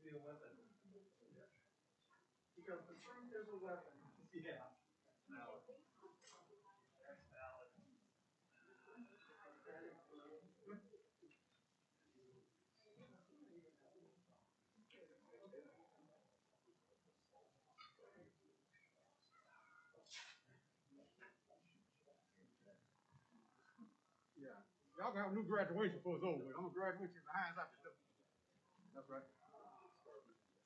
be a weapon. Because the truth is a weapon. Yeah. Valid. That's valid. Yeah. Y'all got a new graduation before it's over with. I'm going to graduate you behind out the door. That's right.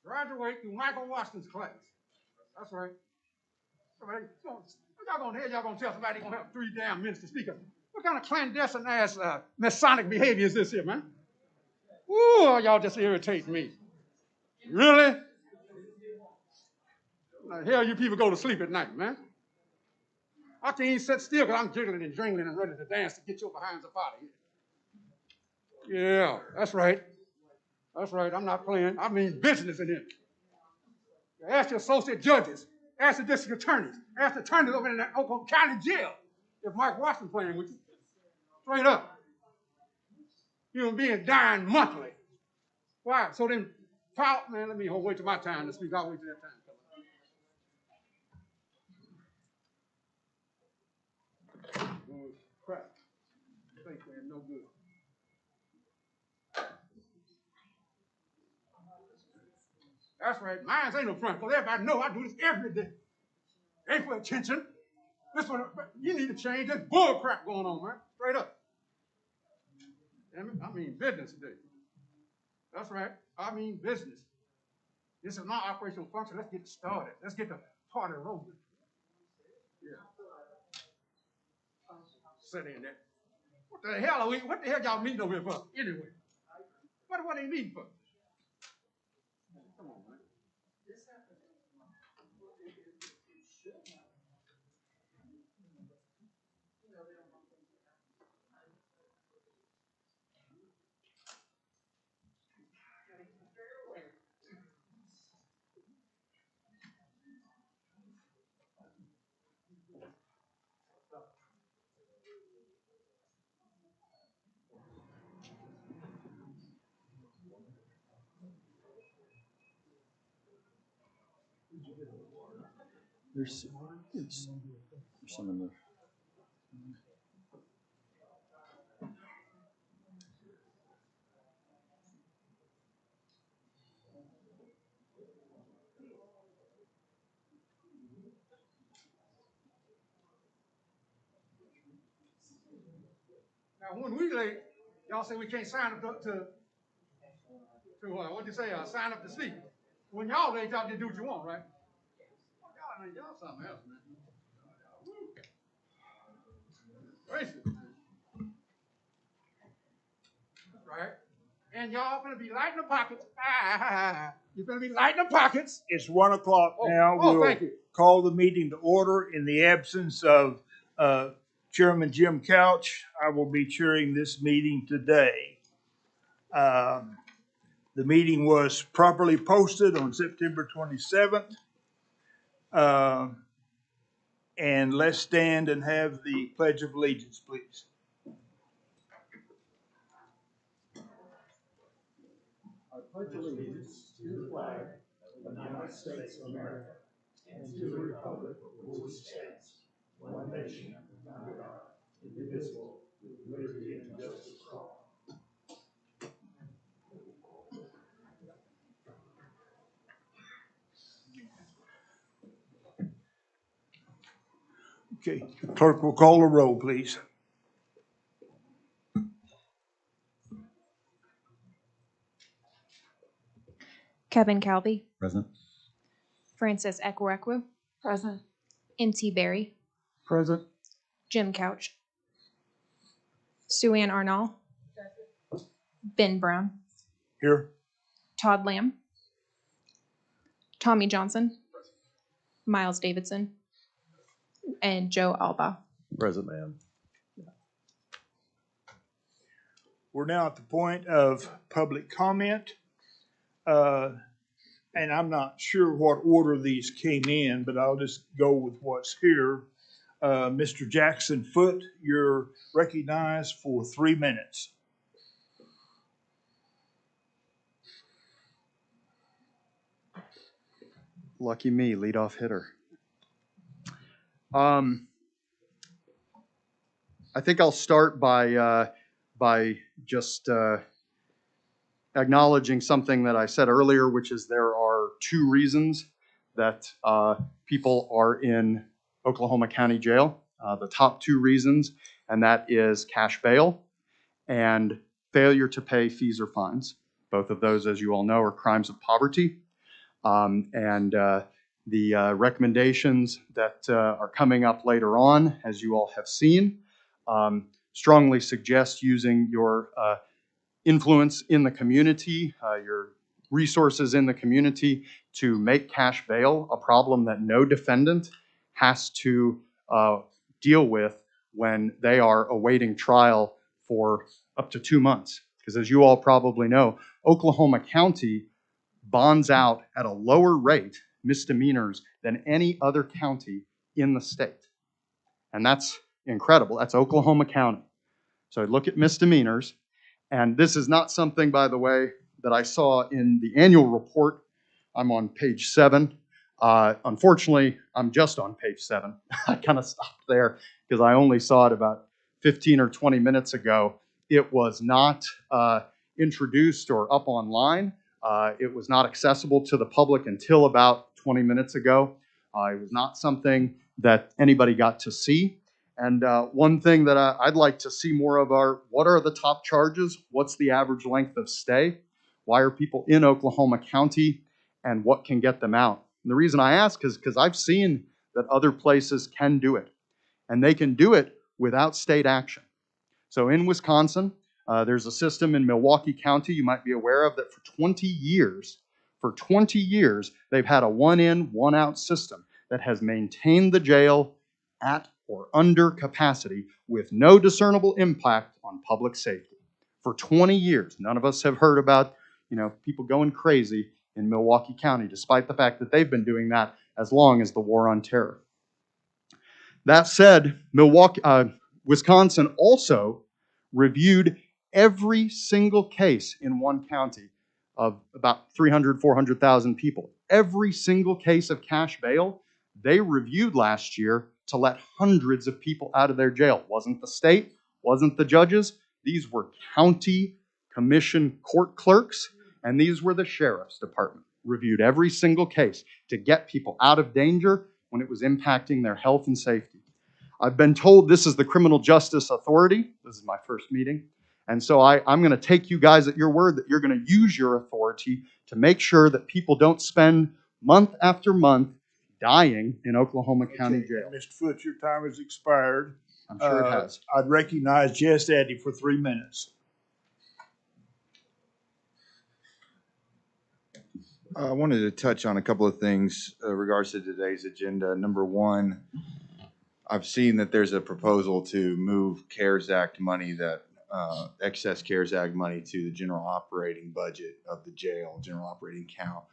Graduate through Michael Washington's class. That's right. Somebody, y'all gonna hear, y'all gonna tell somebody gonna have 3 damn minutes to speak of. What kind of clandestine ass Masonic behavior is this here, man? Ooh, y'all just irritate me. Really? The hell you people go to sleep at night, man? I can't even sit still because I'm jiggling and jingling and ready to dance to get your behinds up out of here. Yeah, that's right. That's right. I'm not playing. I mean business in here. Ask your associate judges. Ask the district attorneys. Ask the attorneys over in the Oklahoma County jail if Mike Washington playing with you. Straight up. Human beings dying monthly. Why? So then, man, let me wait till my time to speak. I'll wait till that time. Oh, crap. Think man, no good. That's right. Mine ain't no front, because everybody know I do this every day. Ain't for attention. This one, you need to change. There's bull crap going on, man. Straight up. Damn it, I mean business today. That's right. I mean business. This is not operational function. Let's get it started. Let's get the party rolling. Yeah. Sit in there. What the hell are we? What the hell y'all meeting over here for? Anyway. What are they meeting for? Come on, man. There's some in there. Now, when we late, y'all say we can't sign up to what'd you say? Sign up to speak. When y'all late, y'all just do what you want, right? Y'all something else, man. Gracious. Right? And y'all gonna be lighting the pockets. You're gonna be lighting the pockets. It's 1 o'clock now. We'll thank you. Call the meeting to order in the absence of Chairman Jim Couch. I will be chairing this meeting today. The meeting was properly posted on September 27th. And let's stand and have the Pledge of Allegiance, please. I pledge allegiance to the flag of the United States of America and to the republic for which it stands, one nation, under God, indivisible, with liberty and justice for all. Okay, clerk will call the roll, please. Kevin Calvi. Present. Francis Ekwerekwu. Present. N.T. Berry. Present. Jim Couch. Sue Ann Arnall. Ben Brown. Here. Todd Lamb. Tommy Johnson. Miles Davidson. And Joe Alba. Present, ma'am. We're now at the point of public comment. And I'm not sure what order these came in, but I'll just go with what's here. Mr. Jackson Foote, you're recognized for 3 minutes. Lucky me, leadoff hitter. I think I'll start by just acknowledging something that I said earlier, which is there are two reasons that people are in Oklahoma County Jail. The top two reasons, and that is cash bail and failure to pay fees or fines. Both of those, as you all know, are crimes of poverty. The recommendations that are coming up later on, as you all have seen, strongly suggest using your influence in the community, your resources in the community to make cash bail a problem that no defendant has to deal with when they are awaiting trial for up to 2 months. Because as you all probably know, Oklahoma County bonds out at a lower rate misdemeanors than any other county in the state. And that's incredible. That's Oklahoma County. So look at misdemeanors. And this is not something, by the way, that I saw in the annual report. I'm on page 7. Unfortunately, I'm just on page 7. I kind of stopped there because I only saw it about 15 or 20 minutes ago. It was not introduced or up online. It was not accessible to the public until about 20 minutes ago. It was not something that anybody got to see. And one thing that I'd like to see more of are, what are the top charges? What's the average length of stay? Why are people in Oklahoma County? And what can get them out? And the reason I ask is because I've seen that other places can do it. And they can do it without state action. So in Wisconsin, there's a system in Milwaukee County you might be aware of that for 20 years, they've had a one-in, one-out system that has maintained the jail at or under capacity with no discernible impact on public safety. For 20 years, none of us have heard about, people going crazy in Milwaukee County, despite the fact that they've been doing that as long as the War on Terror. That said, Wisconsin also reviewed every single case in one county of about 300, 400,000 people. Every single case of cash bail, they reviewed last year to let hundreds of people out of their jail. Wasn't the state, wasn't the judges. These were county commission court clerks, and these were the sheriff's department. Reviewed every single case to get people out of danger when it was impacting their health and safety. I've been told this is the Criminal Justice Authority. This is my first meeting. And so I'm going to take you guys at your word that you're going to use your authority to make sure that people don't spend month after month dying in Oklahoma County Jail. Mr. Foote, your time has expired. I'm sure it has. I'd recognize Jess Addy for 3 minutes. I wanted to touch on a couple of things in regards to today's agenda. Number one, I've seen that there's a proposal to move CARES Act money, that excess CARES Act money, to the general operating budget of the jail, general operating count.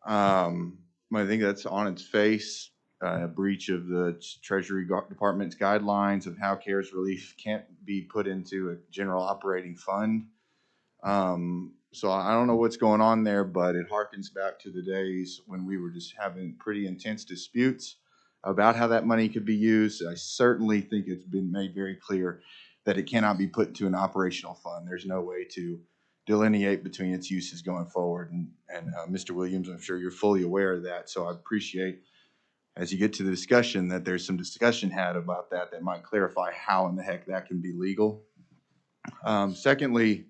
I think that's on its face a breach of the Treasury Department's guidelines of how CARES relief can't be put into a general operating fund. So I don't know what's going on there, but it harkens back to the days when we were just having pretty intense disputes about how that money could be used. I certainly think it's been made very clear that it cannot be put into an operational fund. There's no way to delineate between its uses going forward. And Mr. Williams, I'm sure you're fully aware of that. So I appreciate, as you get to the discussion, that there's some discussion had about that might clarify how in the heck that can be legal. Secondly,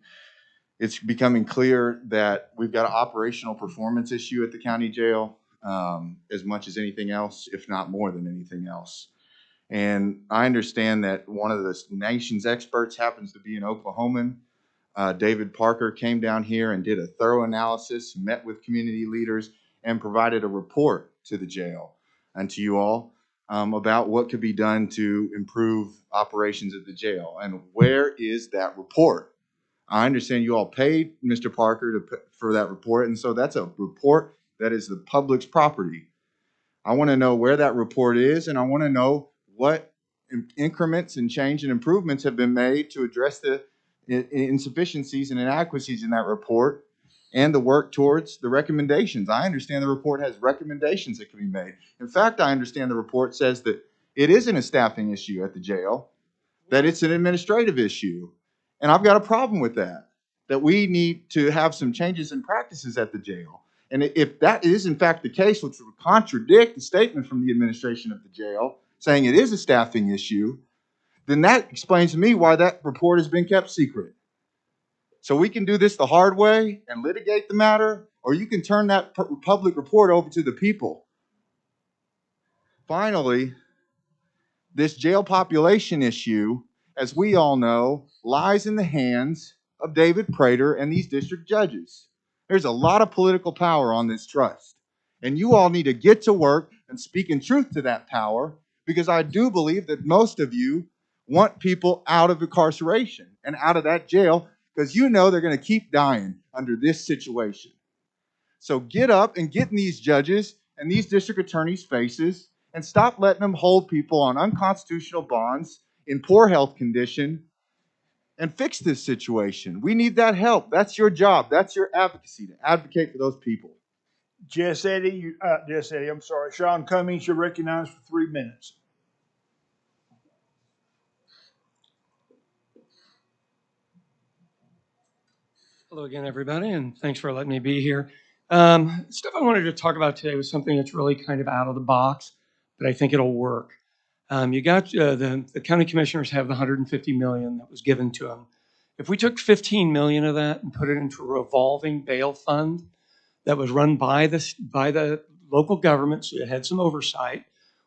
it's becoming clear that we've got an operational performance issue at the county jail, as much as anything else, if not more than anything else. And I understand that one of the nation's experts happens to be an Oklahoman. David Parker came down here and did a thorough analysis, met with community leaders, and provided a report to the jail and to you all about what could be done to improve operations at the jail. And where is that report? I understand you all paid Mr. Parker for that report, and so that's a report that is the public's property. I want to know where that report is, and I want to know what increments and change and improvements have been made to address the insufficiencies and inadequacies in that report, and the work towards the recommendations. I understand the report has recommendations that can be made. In fact, I understand the report says that it isn't a staffing issue at the jail, that it's an administrative issue. And I've got a problem with that, that we need to have some changes in practices at the jail. And if that is in fact the case, which would contradict the statement from the administration of the jail saying it is a staffing issue, then that explains to me why that report has been kept secret. So we can do this the hard way and litigate the matter, or you can turn that public report over to the people. Finally, this jail population issue, as we all know, lies in the hands of David Prater and these district judges. There's a lot of political power on this trust. And you all need to get to work and speak in truth to that power, because I do believe that most of you want people out of incarceration and out of that jail, because you know they're going to keep dying under this situation. So get up and get in these judges and these district attorneys' faces and stop letting them hold people on unconstitutional bonds in poor health condition and fix this situation. We need that help. That's your job. That's your advocacy, to advocate for those people. I'm sorry, Sean Cummings, you're recognized for 3 minutes. Hello again, everybody, and thanks for letting me be here. Stuff I wanted to talk about today was something that's really kind of out of the box, but I think it'll work. You got the county commissioners have the $150 million that was given to them. If we took $15 million of that and put it into a revolving bail fund that was run by the local government, so it had some oversight,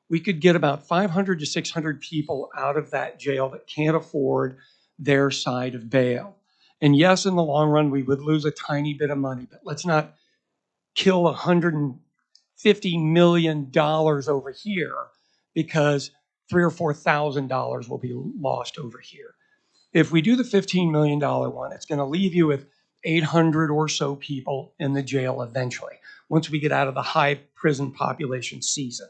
we could get about 500 to 600 people out of that jail that can't afford their side of bail. And yes, in the long run, we would lose a tiny bit of money, but let's not kill $150 million over here because $3,000 or $4,000 will be lost over here. If we do the $15 million one, it's going to leave you with 800 or so people in the jail eventually, once we get out of the high prison population season.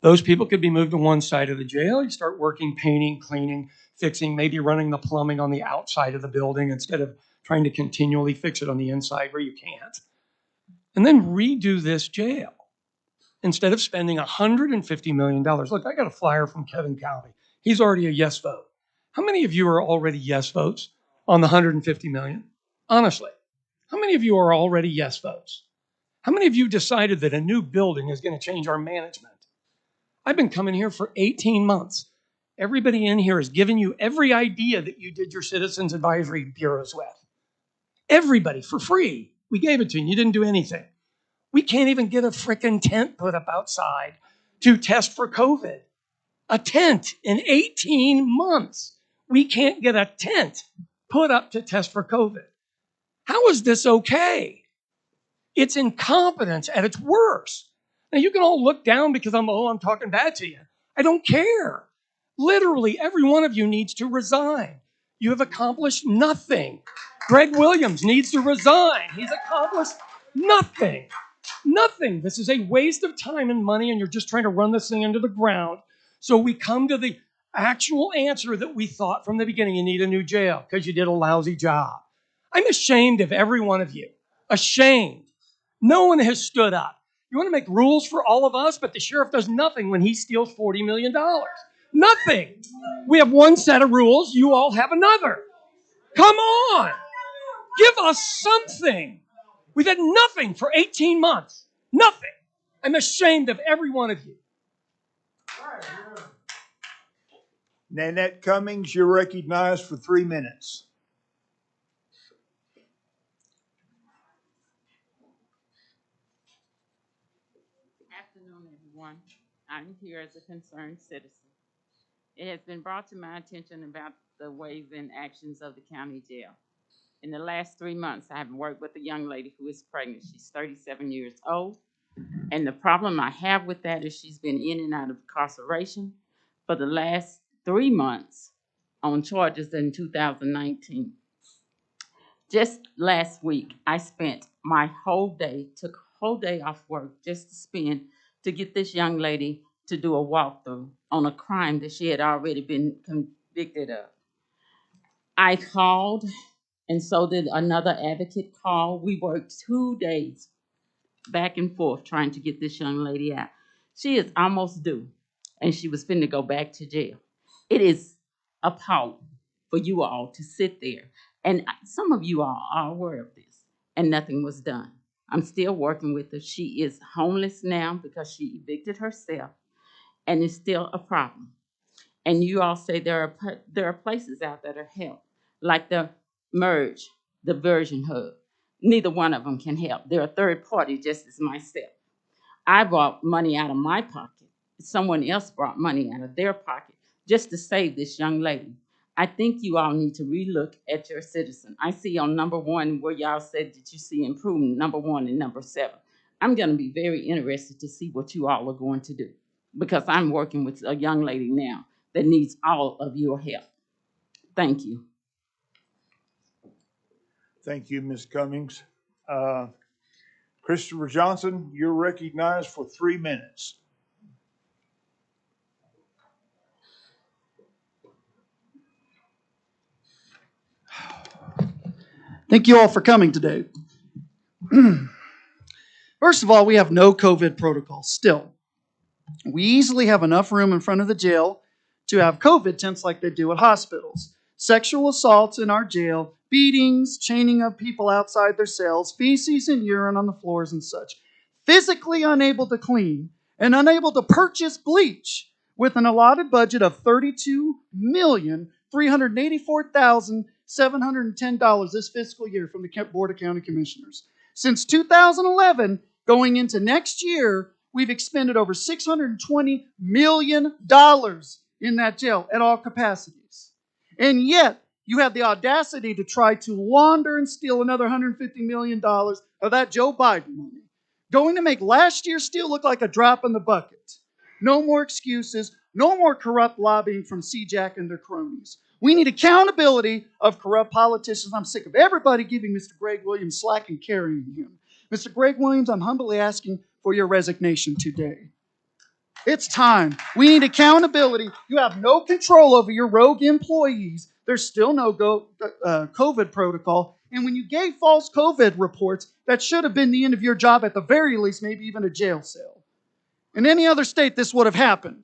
Those people could be moved to one side of the jail. You start working, painting, cleaning, fixing, maybe running the plumbing on the outside of the building instead of trying to continually fix it on the inside where you can't. And then redo this jail instead of spending $150 million. Look, I got a flyer from Kevin Calvey. He's already a yes vote. How many of you are already yes votes on the $150 million? Honestly, how many of you are already yes votes? How many of you decided that a new building is going to change our management? I've been coming here for 18 months. Everybody in here has given you every idea that you did your citizens advisory bureaus with. Everybody for free. We gave it to you. You didn't do anything. We can't even get a frickin' tent put up outside to test for COVID. A tent in 18 months. We can't get a tent put up to test for COVID. How is this okay? It's incompetence at its worst. Now you can all look down because I'm talking bad to you. I don't care. Literally, every one of you needs to resign. You have accomplished nothing. Greg Williams needs to resign. He's accomplished nothing. Nothing. This is a waste of time and money, and you're just trying to run this thing into the ground. So we come to the actual answer that we thought from the beginning. You need a new jail because you did a lousy job. I'm ashamed of every one of you. Ashamed. No one has stood up. You want to make rules for all of us, but the sheriff does nothing when he steals $40 million. Nothing. We have one set of rules. You all have another. Come on. Give us something. We've had nothing for 18 months. Nothing. I'm ashamed of every one of you. Nanette Cummings, you're recognized for 3 minutes. Afternoon, everyone. I'm here as a concerned citizen. It has been brought to my attention about the ways and actions of the county jail. In the last 3 months, I have worked with a young lady who is pregnant. She's 37 years old. And the problem I have with that is she's been in and out of incarceration for the last 3 months on charges in 2019. Just last week, I spent my whole day, took a whole day off work just to spend to get this young lady to do a walkthrough on a crime that she had already been convicted of. I called and so did another advocate call. We worked 2 days back and forth trying to get this young lady out. She is almost due, and she was finna go back to jail. It is appalling for you all to sit there, and some of you all are aware of this, and nothing was done. I'm still working with her. She is homeless now because she evicted herself, and it's still a problem. And you all say there are places out there that help, like the Merge, the Version Hub. Neither one of them can help. They're a third party, just as myself. I brought money out of my pocket. Someone else brought money out of their pocket just to save this young lady. I think you all need to relook at your citizen. I see on number 1 where y'all said that you see improvement, number 1 and number 7. I'm going to be very interested to see what you all are going to do, because I'm working with a young lady now that needs all of your help. Thank you. Thank you, Ms. Cummings. Christopher Johnson, you're recognized for 3 minutes. Thank you all for coming today. First of all, we have no COVID protocol still. We easily have enough room in front of the jail to have COVID tents like they do at hospitals. Sexual assaults in our jail, beatings, chaining of people outside their cells, feces and urine on the floors and such. Physically unable to clean and unable to purchase bleach with an allotted budget of $32,384,710 this fiscal year from the Board of County Commissioners. Since 2011, going into next year, we've expended over $620 million in that jail at all capacities. And yet, you have the audacity to try to launder and steal another $150 million of that Joe Biden money, going to make last year's steal look like a drop in the bucket. No more excuses, no more corrupt lobbying from CJAC and their cronies. We need accountability of corrupt politicians. I'm sick of everybody giving Mr. Greg Williams slack and carrying him. Mr. Greg Williams, I'm humbly asking for your resignation today. It's time. We need accountability. You have no control over your rogue employees. There's still no COVID protocol. And when you gave false COVID reports, that should have been the end of your job, at the very least, maybe even a jail cell. In any other state, this would have happened.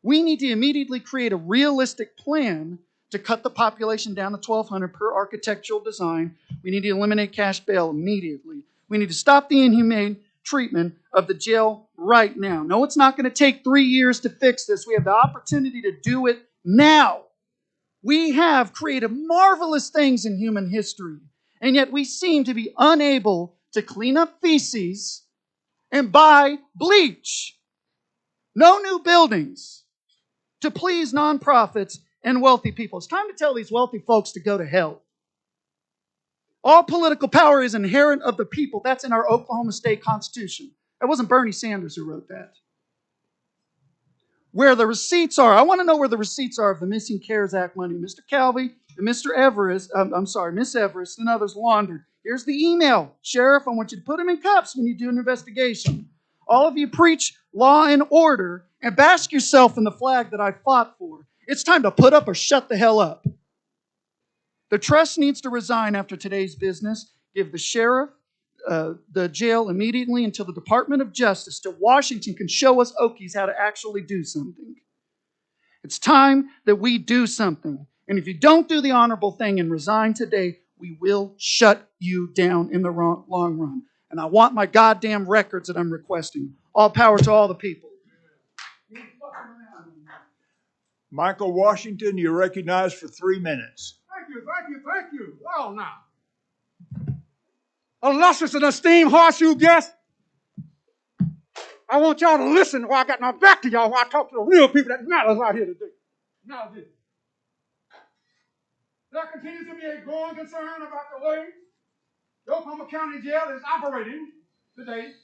We need to immediately create a realistic plan to cut the population down to 1,200 per architectural design. We need to eliminate cash bail immediately. We need to stop the inhumane treatment of the jail right now. No, it's not going to take 3 years to fix this. We have the opportunity to do it now. We have created marvelous things in human history, and yet we seem to be unable to clean up feces and buy bleach. No new buildings to please nonprofits and wealthy people. It's time to tell these wealthy folks to go to hell. All political power is inherent of the people. That's in our Oklahoma State Constitution. That wasn't Bernie Sanders who wrote that. Where the receipts are, I want to know where the receipts are of the missing CARES Act money. Mr. Calvi and Miss Everest and others laundered. Here's the email. Sheriff, I want you to put them in cuffs when you do an investigation. All of you preach law and order and bask yourself in the flag that I fought for. It's time to put up or shut the hell up. The trust needs to resign after today's business. Give the sheriff the jail immediately until the Department of Justice to Washington can show us Okies how to actually do something. It's time that we do something. And if you don't do the honorable thing and resign today, we will shut you down in the long run. And I want my goddamn records that I'm requesting. All power to all the people. Michael Washington, you're recognized for 3 minutes. Thank you. Well, now. Illustrious and esteemed horseshoe guests, I want y'all to listen while I got my back to y'all while I talk to the real people that matters out here today. Now this. There continues to be a growing concern about the way the Oklahoma County Jail is operating today.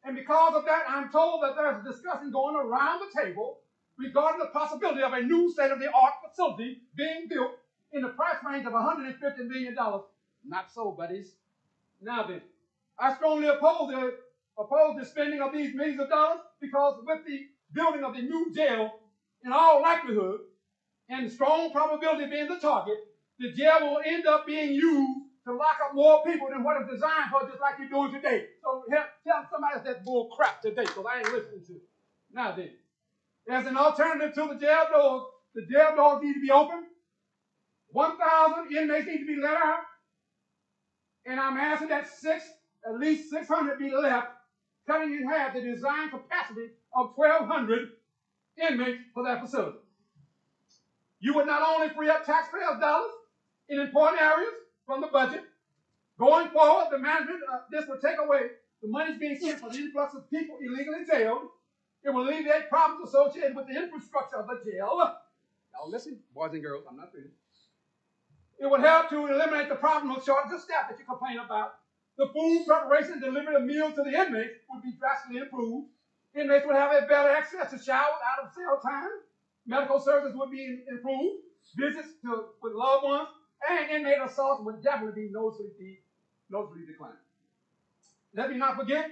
And because of that, I'm told that there's a discussion going around the table regarding the possibility of a new state-of-the-art facility being built in the price range of $150 million. Not so, buddies. Now then, I strongly oppose the spending of these millions of dollars, because with the building of the new jail, in all likelihood, and strong probability being the target, the jail will end up being used to lock up more people than what it's designed for, just like you're doing today. So tell somebody that's bull crap today, because I ain't listening to it. Now then, as an alternative to the jail doors need to be open. 1,000 inmates need to be let out. And I'm asking that at least 600 be left, cutting in half the design capacity of 1,200 inmates for that facility. You would not only free up taxpayers' dollars in important areas from the budget. Going forward, the management this will take away the money being spent for the influx of people illegally jailed. It will alleviate problems associated with the infrastructure of the jail. Now listen, boys and girls, I'm not finished. It would help to eliminate the problem of shortage of staff that you complain about. The food preparation and delivery of meals to the inmates would be drastically improved. Inmates would have a better access to showers out of cell time. Medical services would be improved. Visits with loved ones and inmate assaults would definitely be noticeably declined. Let me not forget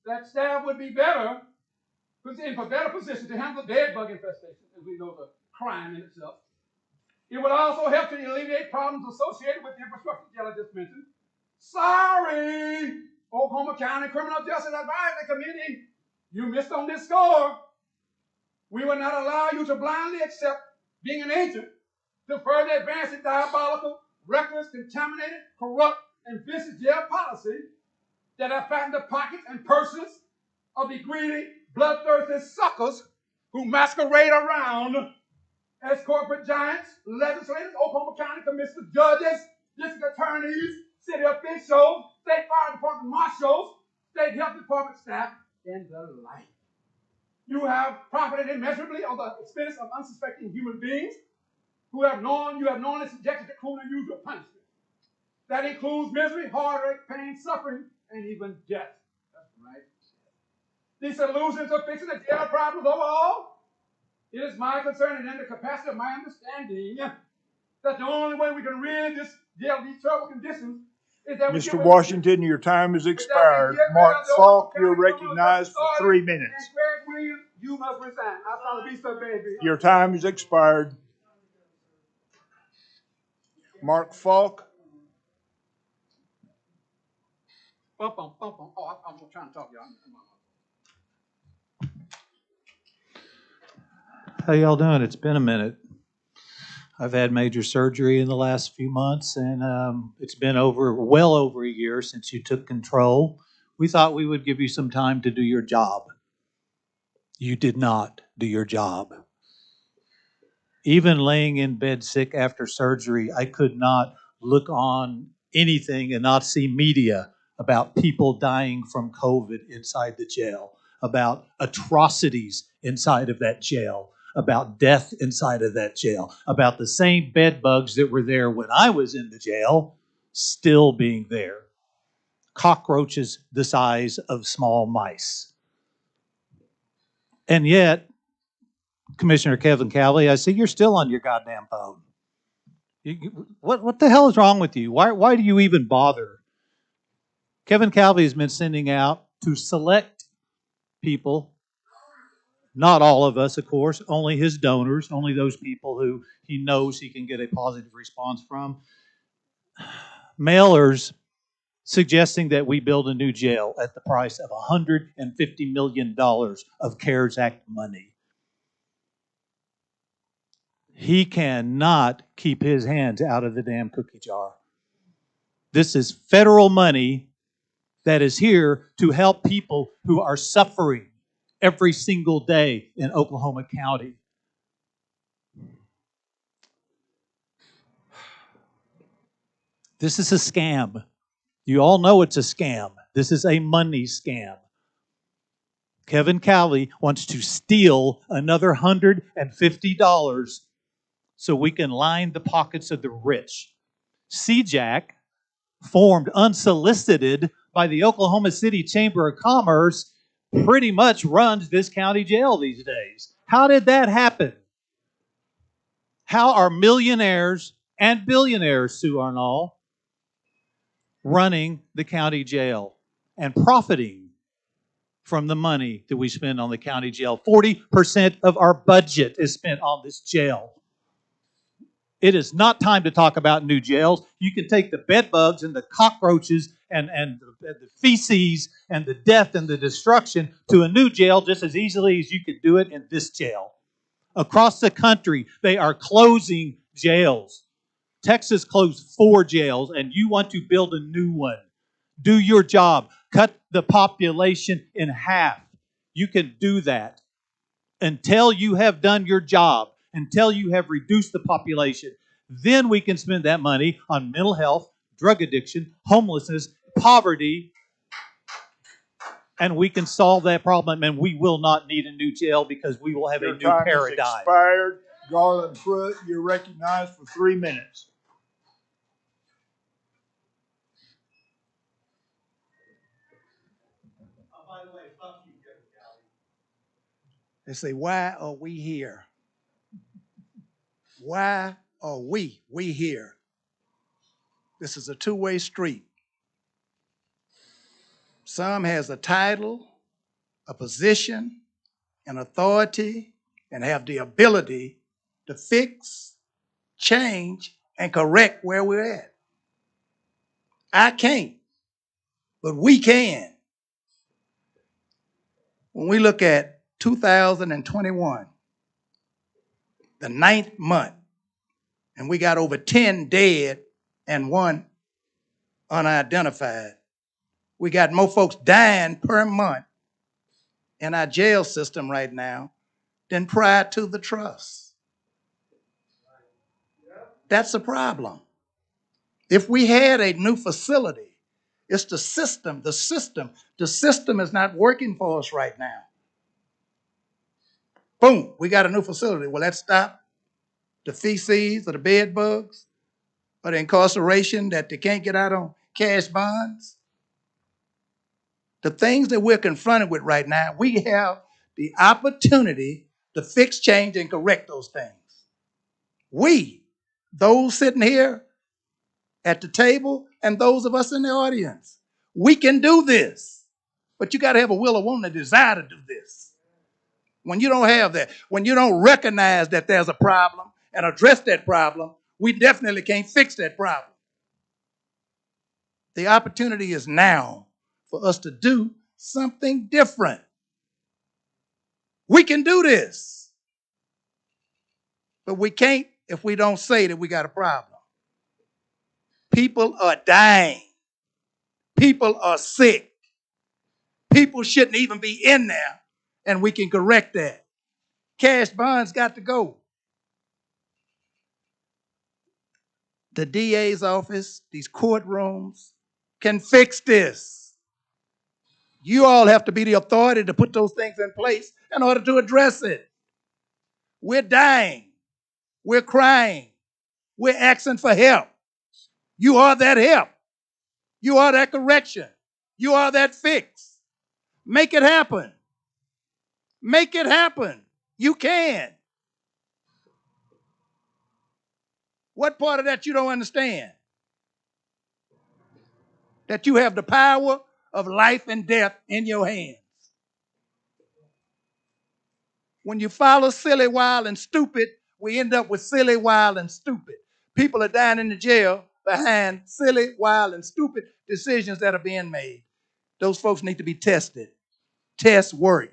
that staff would be in better position to handle the bed bug infestation, as we know the crime in itself. It would also help to alleviate problems associated with the infrastructure jail I just mentioned. Sorry, Oklahoma County Criminal Justice Advisory Committee, you missed on this score. We will not allow you to blindly accept being an agent to further advance the diabolical, reckless, contaminated, corrupt, and vicious jail policy that have fattened the pockets and purses of the greedy, bloodthirsty suckers who masquerade around as corporate giants, legislators, Oklahoma County commissioners, judges, district attorneys, city officials, state fire department marshals, state health department staff, and the like. You have profited immeasurably on the expense of unsuspecting human beings who you have knowingly subjected to cruel and unusual punishment. That includes misery, heartache, pain, suffering, and even death. That's right. The solution to fixing the jail problems overall, it is my concern and in the capacity of my understanding that the only way we can rid this jail of these terrible conditions is that we Mr. Washington, your time has expired. Mark Falk, you're recognized for 3 minutes. And Greg Williams, you must resign. I saw the beast of baby. Your time has expired. Mark Falk. Oh, I'm trying to talk, y'all. How y'all doing? It's been a minute. I've had major surgery in the last few months, and it's been well over a year since you took control. We thought we would give you some time to do your job. You did not do your job. Even laying in bed sick after surgery, I could not look on anything and not see media about people dying from COVID inside the jail, about atrocities inside of that jail, about death inside of that jail, about the same bed bugs that were there when I was in the jail still being there. Cockroaches the size of small mice. And yet, Commissioner Kevin Cowley, I see you're still on your goddamn phone. What the hell is wrong with you? Why do you even bother? Kevin Cowley has been sending out to select people, not all of us, of course, only his donors, only those people who he knows he can get a positive response from, mailers suggesting that we build a new jail at the price of $150 million of CARES Act money. He cannot keep his hands out of the damn cookie jar. This is federal money that is here to help people who are suffering every single day in Oklahoma County. This is a scam. You all know it's a scam. This is a money scam. Kevin Cowley wants to steal another $150 so we can line the pockets of the rich. CJAC, formed unsolicited by the Oklahoma City Chamber of Commerce, pretty much runs this county jail these days. How did that happen? How are millionaires and billionaires, Sue Arnall, running the county jail and profiting from the money that we spend on the county jail? 40% of our budget is spent on this jail. It is not time to talk about new jails. You can take the bed bugs and the cockroaches and the feces and the death and the destruction to a new jail just as easily as you could do it in this jail. Across the country, they are closing jails. Texas closed 4 jails, and you want to build a new one. Do your job. Cut the population in half. You can do that. Until you have done your job, until you have reduced the population, then we can spend that money on mental health, drug addiction, homelessness, poverty, and we can solve that problem, and we will not need a new jail because we will have a new paradigm. Your time has expired. Garland Pruitt, you're recognized for 3 minutes. By the way, fuck you, Judge Gowdy. They say, why are we here? Why are we here? This is a two-way street. Some has a title, a position, an authority, and have the ability to fix, change, and correct where we're at. I can't, but we can. When we look at 2021, the 9th month, and we got over 10 dead and 1 unidentified. We got more folks dying per month in our jail system right now than prior to the trust. That's a problem. If we had a new facility, it's the system. The system is not working for us right now. Boom, we got a new facility. Will that stop the feces or the bed bugs or the incarceration that they can't get out on cash bonds? The things that we're confronted with right now, we have the opportunity to fix, change, and correct those things. We, those sitting here at the table and those of us in the audience, we can do this. But you got to have a will, a want, and a desire to do this. When you don't have that, when you don't recognize that there's a problem and address that problem, we definitely can't fix that problem. The opportunity is now for us to do something different. We can do this. But we can't if we don't say that we got a problem. People are dying. People are sick. People shouldn't even be in there, and we can correct that. Cash bonds got to go. The DA's office, these courtrooms can fix this. You all have to be the authority to put those things in place in order to address it. We're dying. We're crying. We're asking for help. You are that help. You are that correction. You are that fix. Make it happen. Make it happen. You can. What part of that you don't understand? That you have the power of life and death in your hands. When you follow silly, wild, and stupid, we end up with silly, wild, and stupid. People are dying in the jail behind silly, wild, and stupid decisions that are being made. Those folks need to be tested. Tests work.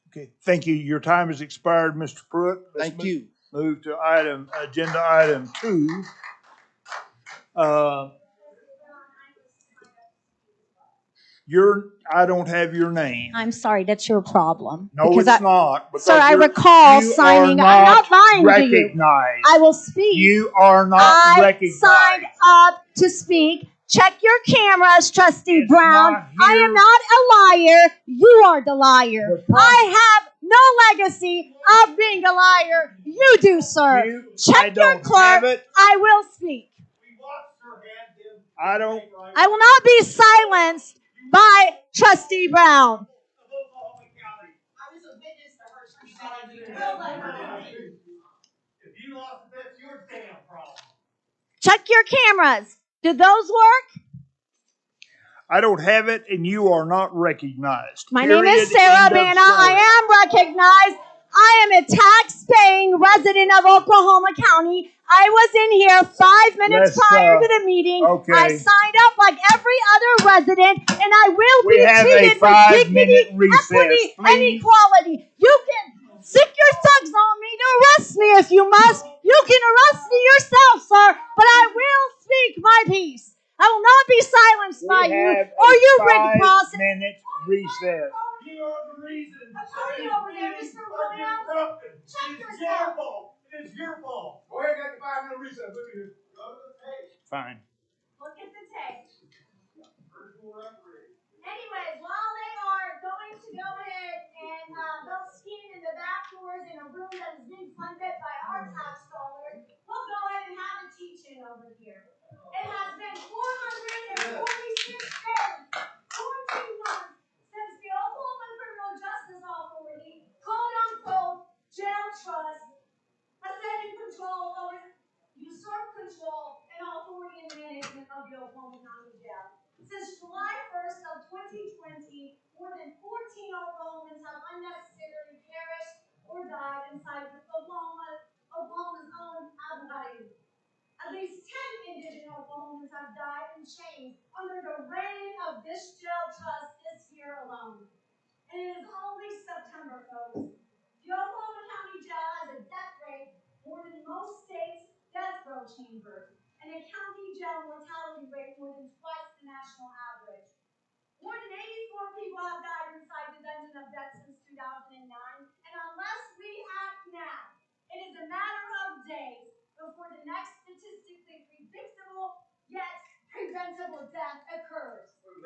Okay, thank you. Your time has expired, Mr. Pruitt. Thank you. Move to agenda item 2. I don't have your name. I'm sorry, that's your problem. No, it's not. Sir, I recall signing. I'm not lying recognized. to you. I will speak. You are not recognized. I signed up to speak. Check your cameras, Trustee Brown. I am not a liar. You are the liar. I have no legacy of being a liar. You do, sir. Check your clerk. I will speak. I don't. I will not be silenced by Trustee Brown. Check your cameras. Did those work? I don't have it, and you are not recognized. My name is Sarah Banna. I am recognized. I am a tax-paying resident of Oklahoma County. I was in here 5 minutes prior to the meeting. okay. I signed up like every other resident, and I will We be have a treated with 5-minute dignity, recess, equity, and please. equality. You can stick your thugs on me to arrest me if you must. You can arrest me yourself, sir, but I will speak my piece. I will not be silenced by you or your rigged process. 5-minute recess. You are the reason. Attorney over there, Mr. Williams. Check It's yourself. your fault. It's your fault. Go ahead and get the 5-minute recess. Look at this. Go to the tape. Fine. Look at the tape. Anyways, while they are going to go ahead and go skiing in the back doors in a room that is being funded by our tax dollars, we'll go ahead and have a teach-in over here. It has been 446 days, 14 months, since the Oklahoma Criminal Justice Authority, quote-unquote, jail trust, has taken control over, usurped control and authority and management of the Oklahoma County Jail. Since July 1st of 2020, more than 14 Oklahomans have unnecessarily perished or died inside Oklahoma's own Abu. At least 10 indigent Oklahomans have died in chains under the reign of this jail trust this year alone. And it is only September, folks. The Oklahoma County Jail has a death rate more than most states' death row chambers, and a county jail mortality rate more than twice the national average. More than 84 people have died inside the dungeon of death since 2009, and unless we act now, it is a matter of days before the next statistically predictable yet preventable death occurs. 80%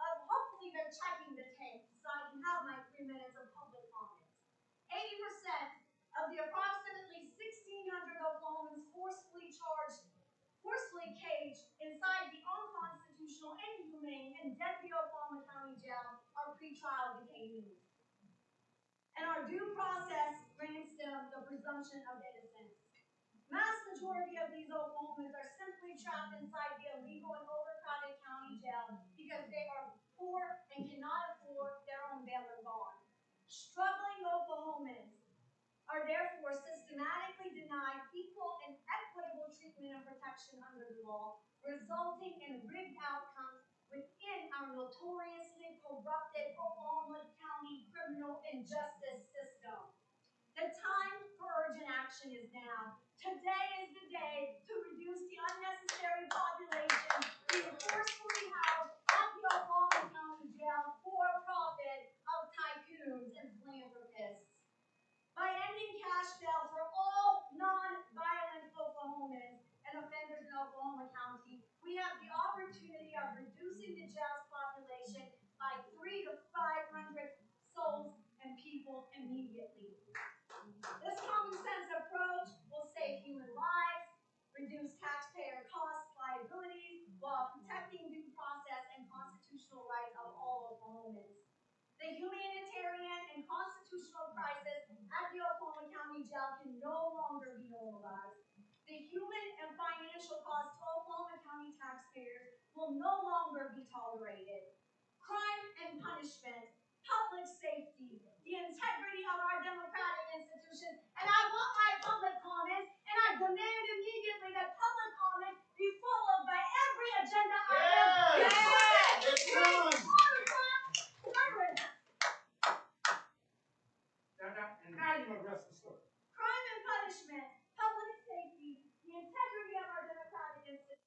of, hopefully they're checking the tape so I can have my 3 minutes of public comments. 80% of the approximately 1,600 Oklahomans forcefully caged inside the unconstitutional, inhumane, and deadly Oklahoma County Jail are pretrial detainees. And our due process grants them the presumption of innocence. Mass majority of these Oklahomans are simply trapped inside the illegal and overcrowded county jail because they are poor and cannot afford their own bail and bond. Struggling Oklahomans are therefore systematically denied equal and equitable treatment and protection under the law, resulting in rigged outcomes within our notoriously corrupted Oklahoma County criminal and justice system. The time for urgent action is now. Today is the day to reduce the unnecessary population being forcefully housed at the Oklahoma County Jail for profit of tycoons and philanthropists. By ending cash bail for all non-violent Oklahomans and offenders in Oklahoma County, we have the opportunity of reducing the jail's population by 300 to 500 souls and people immediately. This common sense approach will save human lives, reduce taxpayer costs, liabilities, while protecting due process and constitutional rights of all Oklahomans. The humanitarian and constitutional crisis at the Oklahoma County Jail can no longer be normalized. The human and financial costs to Oklahoma County taxpayers will no longer be tolerated. Crime and punishment, public safety, the integrity of our democratic institutions, and I want my public comments, and I demand immediately that public comment be followed by every agenda item. And now you address the story. Crime and punishment, public safety, the integrity of our democratic institutions.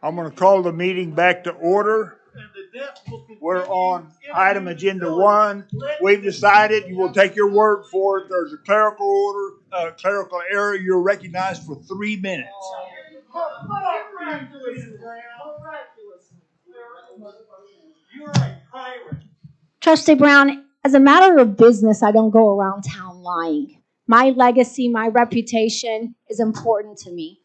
I'm going to call the meeting back to order. We're on item agenda 1. We've decided, you will take your word for it, there's a clerical error. You're recognized for 3 minutes. You're a pirate. Trustee Brown, as a matter of business, I don't go around town lying. My legacy, my reputation is important to me.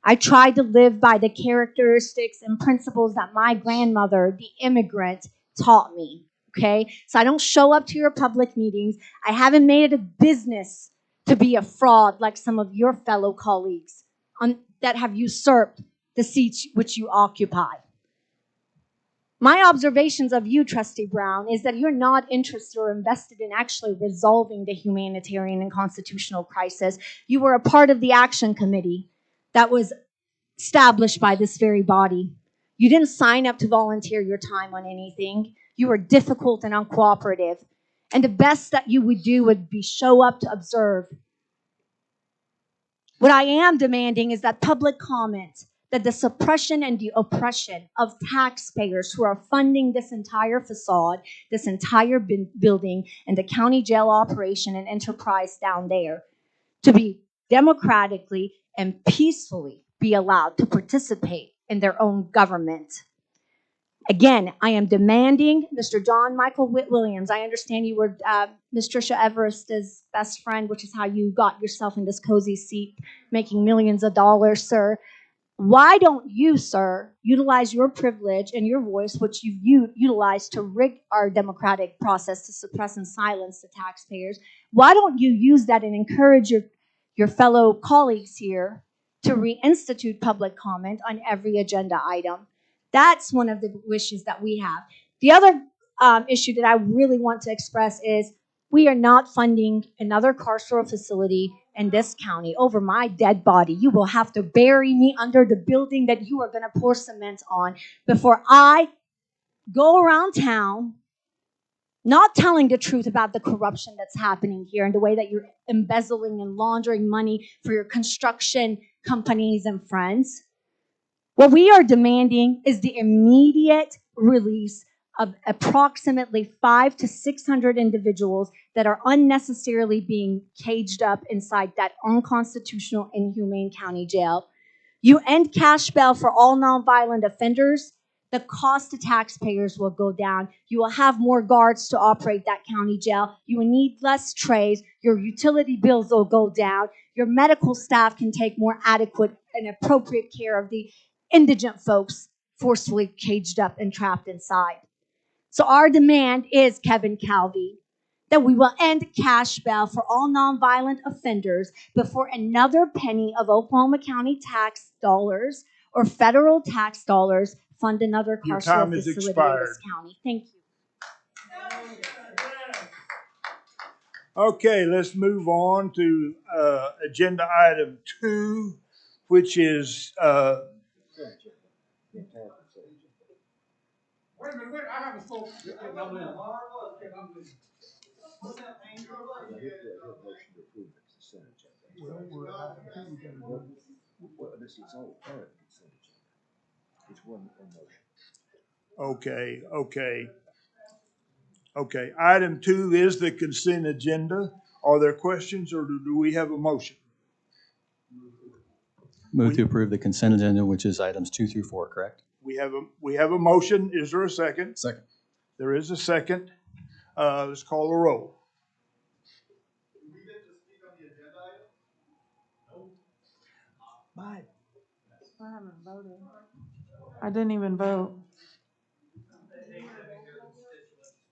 I try to live by the characteristics and principles that my grandmother, the immigrant, taught me. Okay? So I don't show up to your public meetings. I haven't made it a business to be a fraud like some of your fellow colleagues that have usurped the seats which you occupy. My observations of you, Trustee Brown, is that you're not interested or invested in actually resolving the humanitarian and constitutional crisis. You were a part of the action committee that was established by this very body. You didn't sign up to volunteer your time on anything. You were difficult and uncooperative. And the best that you would do would be show up to observe. What I am demanding is that public comment, that the suppression and the oppression of taxpayers who are funding this entire facade, this entire building, and the county jail operation and enterprise down there, to be democratically and peacefully be allowed to participate in their own government. Again, I am demanding Mr. John Michael Williams. I understand you were Ms. Tricia Everest's best friend, which is how you got yourself in this cozy seat, making millions of dollars, sir. Why don't you, sir, utilize your privilege and your voice, which you've utilized to rig our democratic process to suppress and silence the taxpayers? Why don't you use that and encourage your fellow colleagues here to reinstitute public comment on every agenda item? That's one of the wishes that we have. The other issue that I really want to express is we are not funding another carceral facility in this county over my dead body. You will have to bury me under the building that you are going to pour cement on before I go around town not telling the truth about the corruption that's happening here and the way that you're embezzling and laundering money for your construction companies and friends. What we are demanding is the immediate release of approximately 500 to 600 individuals that are unnecessarily being caged up inside that unconstitutional, inhumane county jail. You end cash bail for all nonviolent offenders, the cost to taxpayers will go down. You will have more guards to operate that county jail. You will need less trays. Your utility bills will go down. Your medical staff can take more adequate and appropriate care of the indigent folks forcefully caged up and trapped inside. So our demand is, Kevin Calvi, that we will end cash bail for all nonviolent offenders before another penny of Oklahoma County tax dollars or federal tax dollars fund another Your carceral time is facility in expired. this county. Thank you. Okay, let's move on to agenda item 2, which is Wait a minute, I haven't spoken. Okay. Item 2 is the consent agenda. Are there questions or do we have a motion? Move to approve the consent agenda, which is items 2 through 4, correct? We have a motion. Is there a second? Second. There is a second. Let's call a roll. Did we get to speak on the agenda item? Bye. I haven't voted. I didn't even vote.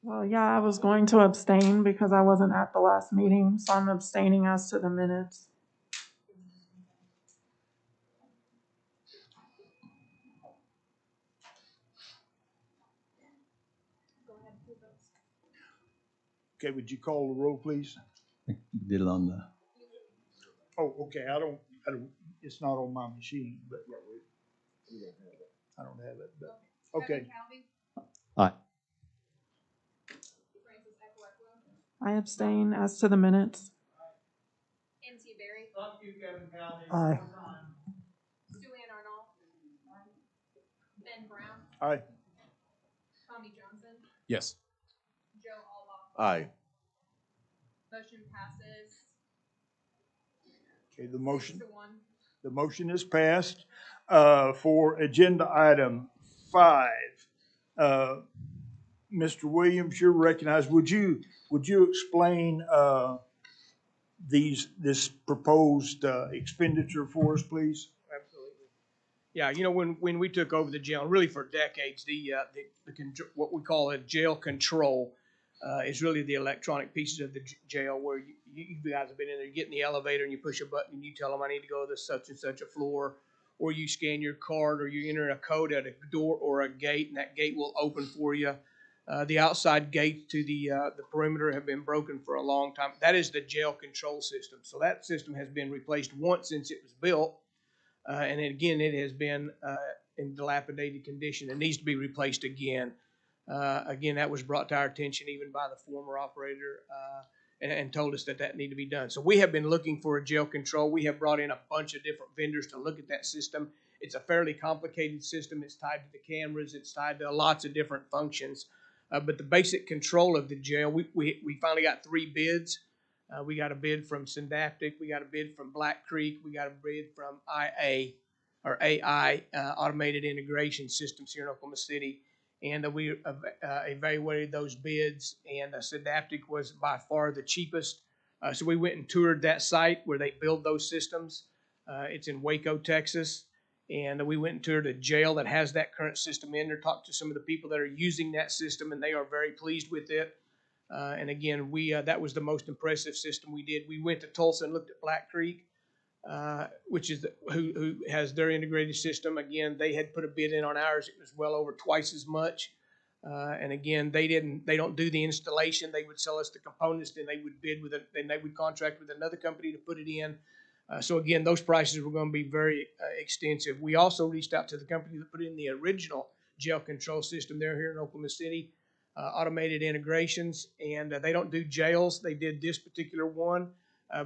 Well, yeah, I was going to abstain because I wasn't at the last meeting, so I'm abstaining as to the minutes. Okay, would you call the roll, please? You did it on the. Oh, okay. I don't. It's not on my machine, but I don't have it. But okay. Aye. I abstain as to the minutes. MC Berry. Fuck you, Kevin Calvi. Aye. Suann Arnold. Aye. Tommy Johnson, Yes. Joe Alba. Aye. Motion passes Okay, 6-1. the motion is passed. For agenda item 5, Mr. Williams, you're recognized. Would you explain this proposed expenditure for us, please? Absolutely. Yeah, you know, when we took over the jail, really for decades, what we call a jail control is really the electronic pieces of the jail where you guys have been in there. You get in the elevator and you push a button and you tell them I need to go to this such and such a floor, or you scan your card, or you enter a code at a door or a gate, and that gate will open for you. The outside gates to the perimeter have been broken for a long time. That is the jail control system. So that system has been replaced once since it was built. And again, it has been in dilapidated condition. It needs to be replaced again. Again, that was brought to our attention even by the former operator and told us that needed to be done. So we have been looking for a jail control. We have brought in a bunch of different vendors to look at that system. It's a fairly complicated system. It's tied to the cameras. It's tied to lots of different functions. But the basic control of the jail, we finally got 3 bids. We got a bid from Syndaptic. We got a bid from Black Creek. We got a bid from AI, Automated Integration Systems here in Oklahoma City. And we evaluated those bids, and Syndaptic was by far the cheapest. So we went and toured that site where they build those systems. It's in Waco, Texas. And we went and toured a jail that has that current system in there, talked to some of the people that are using that system, and they are very pleased with it. And again, that was the most impressive system we did. We went to Tulsa and looked at Black Creek, which is who has their integrated system. Again, they had put a bid in on ours. It was well over twice as much. And again, they don't do the installation. They would sell us the components, then they would bid then they would contract with another company to put it in. So again, those prices were going to be very extensive. We also reached out to the company that put in the original jail control system there here in Oklahoma City, Automated Integrations, and they don't do jails. They did this particular one,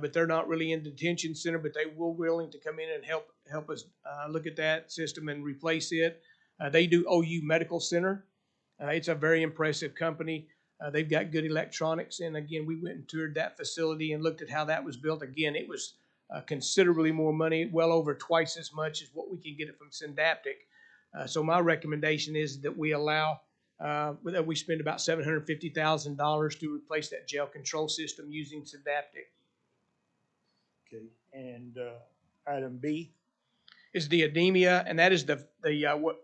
but they're not really in detention center, but they were willing to come in and help us look at that system and replace it. They do OU Medical Center. It's a very impressive company. They've got good electronics, and again, we went and toured that facility and looked at how that was built. Again, it was considerably more money, well over twice as much as what we can get it from Syndaptic. So my recommendation is that we allow that we spend about $750,000 to replace that jail control system using Syndaptic. Okay, and item B is the Edemia, and that is the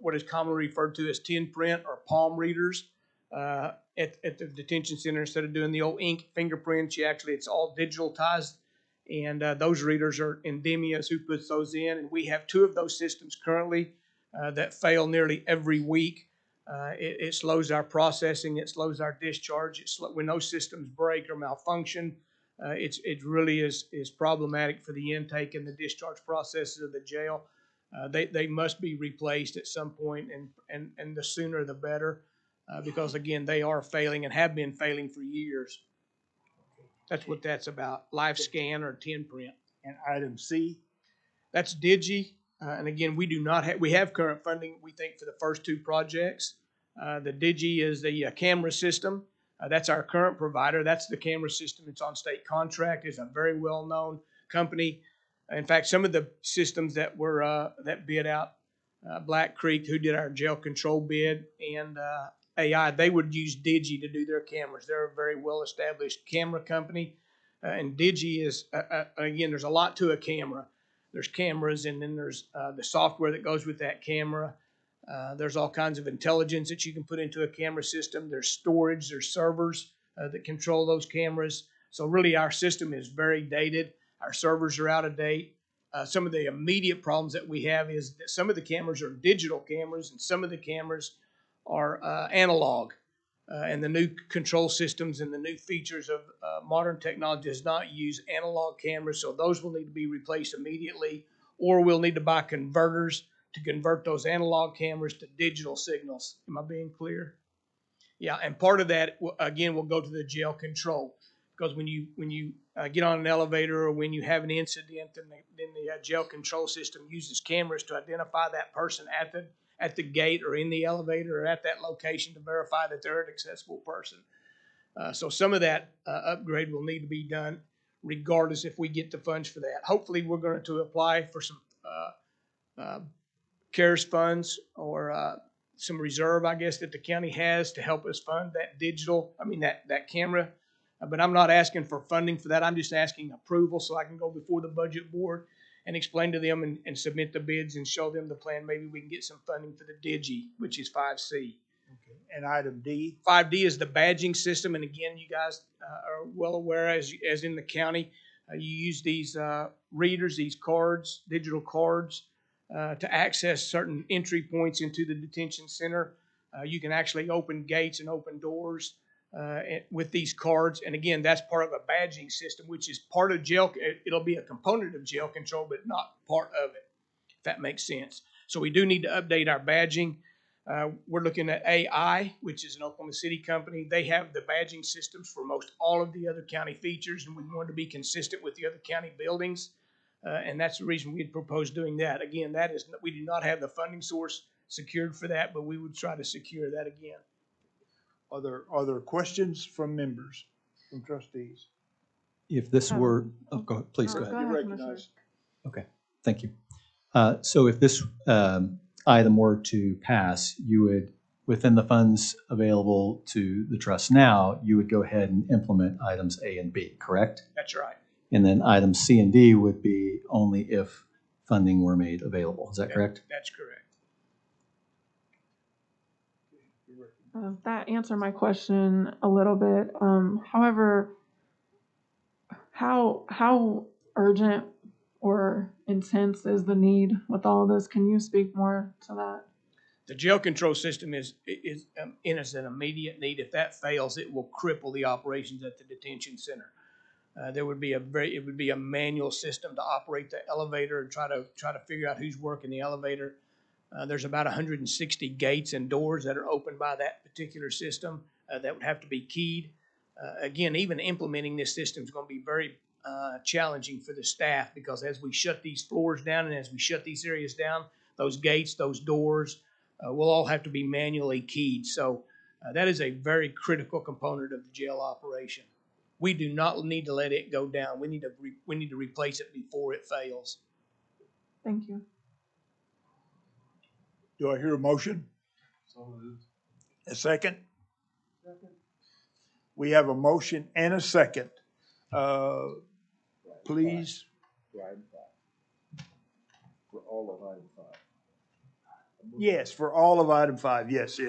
what is commonly referred to as tin print or palm readers at the detention center. Instead of doing the old ink fingerprints, it's all digitalized. And those readers are Endemia's who puts those in. And we have 2 of those systems currently that fail nearly every week. It slows our processing. It slows our discharge. When those systems break or malfunction, it really is problematic for the intake and the discharge processes of the jail. They must be replaced at some point, and the sooner the better, because, again, they are failing and have been failing for years. That's what that's about, live scan or tin print. And item C? That's Digi. And again, we have current funding, we think, for the first 2 projects. The Digi is the camera system. That's our current provider. That's the camera system. It's on state contract. It's a very well-known company. In fact, some of the systems that were that bid out, Black Creek, who did our jail control bid, and AI, they would use Digi to do their cameras. They're a very well-established camera company. And Digi is, again, there's a lot to a camera. There's cameras, and then there's the software that goes with that camera. There's all kinds of intelligence that you can put into a camera system. There's storage, there's servers that control those cameras. So really our system is very dated. Our servers are out of date. Some of the immediate problems that we have is that some of the cameras are digital cameras and some of the cameras are analog. And the new control systems and the new features of modern technology does not use analog cameras, so those will need to be replaced immediately, or we'll need to buy converters to convert those analog cameras to digital signals. Am I being clear? Yeah, and part of that, again, will go to the jail control, because when you get on an elevator or when you have an incident, then the jail control system uses cameras to identify that person at at the gate or in the elevator or at that location to verify that they're an accessible person. So some of that upgrade will need to be done regardless if we get the funds for that. Hopefully, we're going to apply for some CARES funds or some reserve, I guess, that the county has to help us fund that that camera. But I'm not asking for funding for that. I'm just asking approval so I can go before the budget board and explain to them and submit the bids and show them the plan. Maybe we can get some funding for the Digi, which is 5C. Okay. And item D? 5D is the badging system. And again, you guys are well aware, as in the county, you use these readers, these cards, digital cards, to access certain entry points into the detention center. You can actually open gates and open doors with these cards. And again, that's part of a badging system, which is part of jail. It'll be a component of jail control, but not part of it, if that makes sense. So we do need to update our badging. We're looking at AI, which is an Oklahoma City company. They have the badging systems for most all of the other county features, and we want to be consistent with the other county buildings. And that's the reason we had proposed doing that. Again, we do not have the funding source secured for that, but we would try to secure that again. Are there questions from members, from trustees? If this were, please go ahead. You're recognized. Okay, thank you. So if this item were to pass, you would, within the funds available to the trust now, you would go ahead and implement items A and B, correct? That's right. And then items C and D would be only if funding were made available. Is that correct? That's correct. That answered my question a little bit. However, how urgent or intense is the need with all this? Can you speak more to that? The jail control system is an immediate need. If that fails, it will cripple the operations at the detention center. It would be a manual system to operate the elevator and try to figure out who's working the elevator. There's about 160 gates and doors that are opened by that particular system that would have to be keyed. Again, even implementing this system is going to be very challenging for the staff, because as we shut these floors down and as we shut these areas down, those gates, those doors will all have to be manually keyed. So that is a very critical component of the jail operation. We do not need to let it go down. We need to replace it before it fails. Thank you. Do I hear a motion? A second? We have a motion and a second. Please. For all of item 5. Yes, for all of item 5. Yes.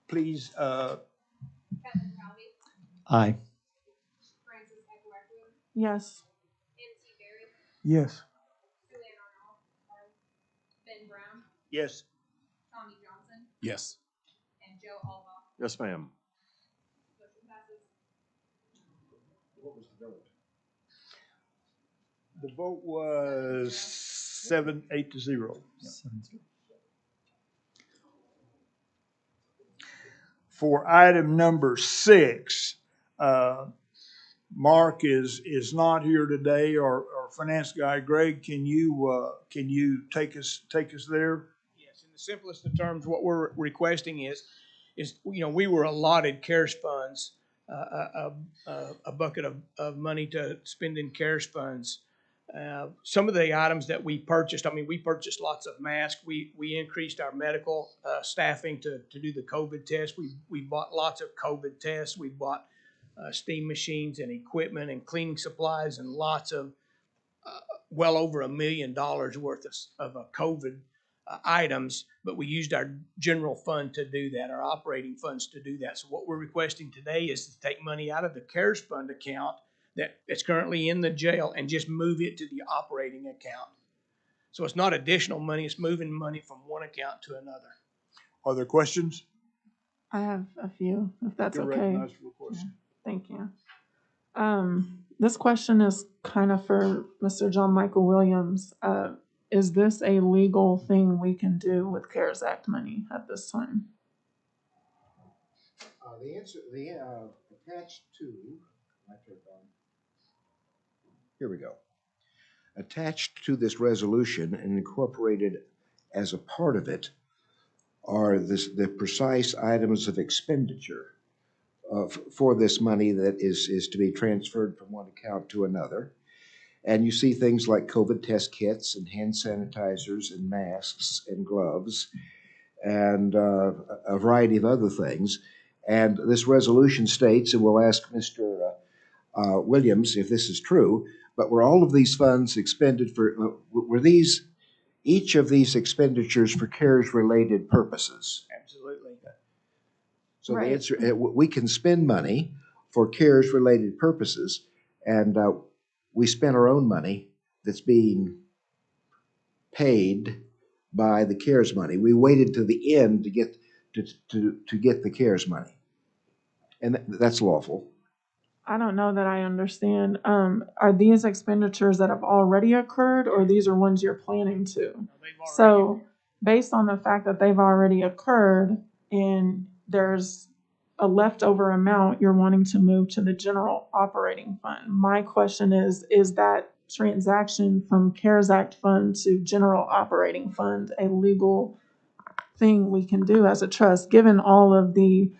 Please. Kevin Calvi, Aye. Francis Eckwacker, Yes. M.T. Barry, Yes. Julian Arnold, Ben Brown, Yes. Tommy Johnson, Yes. and Joe Alba. Yes, ma'am. Motion passes. What was the vote? The vote was 7-8-0. For item number 6, Mark is not here today. Our finance guy, Greg, can you take us there? Yes, in the simplest of terms, what we're requesting is we were allotted CARES funds, a bucket of money to spend in CARES funds. Some of the items that we purchased, we purchased lots of masks. We increased our medical staffing to do the COVID test. We bought lots of COVID tests. We bought steam machines and equipment and cleaning supplies and lots of well over $1 million worth of COVID items. But we used our general fund to do that, our operating funds to do that. So what we're requesting today is to take money out of the CARES fund account that's currently in the jail and just move it to the operating account. So it's not additional money, it's moving money from one account to another. Are there questions? I have a few, if that's You're okay. recognized for a question. Yeah, thank you. This question is kind of for Mr. John Michael Williams. Is this a legal thing we can do with CARES Act money at this time? The answer, attached to, here we go. Attached to this resolution and incorporated as a part of it are the precise items of expenditure for this money that is to be transferred from one account to another. And you see things like COVID test kits and hand sanitizers and masks and gloves and a variety of other things. And this resolution states, and we'll ask Mr. Williams if this is true, but were all of these funds expended for, were these, each of these expenditures for CARES-related purposes? Absolutely. So Right. the answer, we can spend money for CARES-related purposes, and we spent our own money that's being paid by the CARES money. We waited to the end to get to get the CARES money, and that's lawful. I don't know that I understand. Are these expenditures that have already occurred, or these are ones you're planning to? So, based on the fact that they've already occurred and there's a leftover amount you're wanting to move to the general operating fund, my question is that transaction from CARES Act fund to general operating fund a legal thing we can do as a trust, given all of the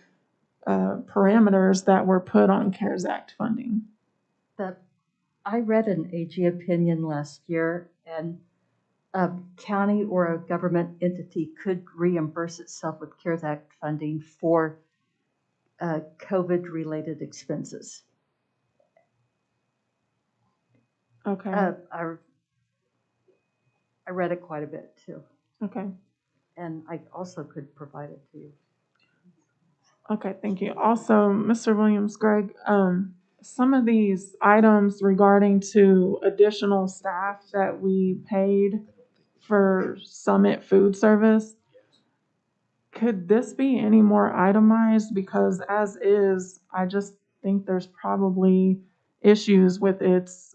parameters that were put on CARES Act funding? But I read an AG opinion last year, and a county or a government entity could reimburse itself with CARES Act funding for COVID-related expenses. Okay. I read it quite a bit too. Okay. And I also could provide it to you. Okay, thank you. Also, Mr. Williams, Greg, some of these items regarding to additional staff that we paid for Summit Food Service, could this be any more itemized? Because as is, I just think there's probably issues with it's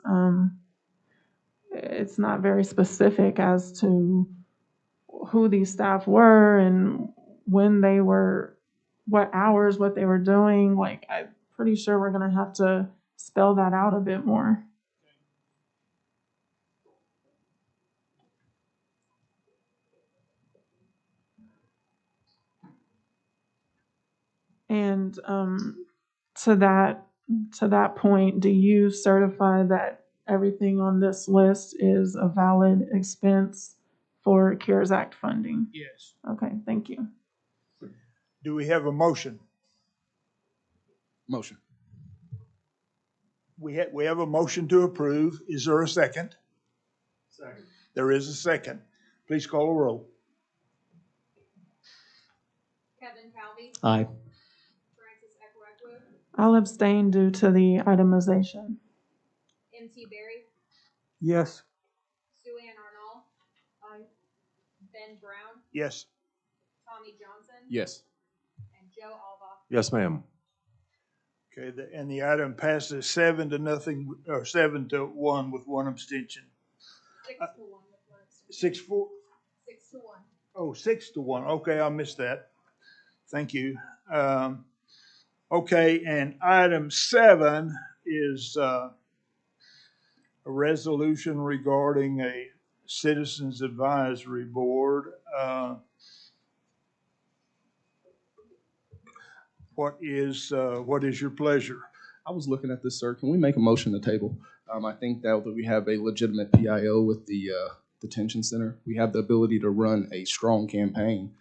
not very specific as to who these staff were and when they were, what hours, what they were doing. Like, I'm pretty sure we're going to have to spell that out a bit more. And to that point, do you certify that everything on this list is a valid expense for CARES Act funding? Yes. Okay, thank you. Do we have a motion? Motion. We have a motion to approve. Is there a second? Second. There is a second. Please call a roll. Kevin Calvi, Aye. Francis Ekwekwu, I'll abstain due to the itemization. M.T. Berry, Yes. Sue Ann Arnold, Ben Brown, Yes. Tommy Johnson, Yes. and Joe Alba. Yes, ma'am. Okay, and the item passes 7-0, or 7-1 with one abstention. 6-1 with one abstention. 6-4? 6-1. Oh, 6-1. Okay, I missed that. Thank you. Okay, and item 7 is a resolution regarding a Citizens Advisory Board. What is your pleasure? I was looking at this, sir. Can we make a motion to table? I think that we have a legitimate PIO with the detention center. We have the ability to run a strong campaign,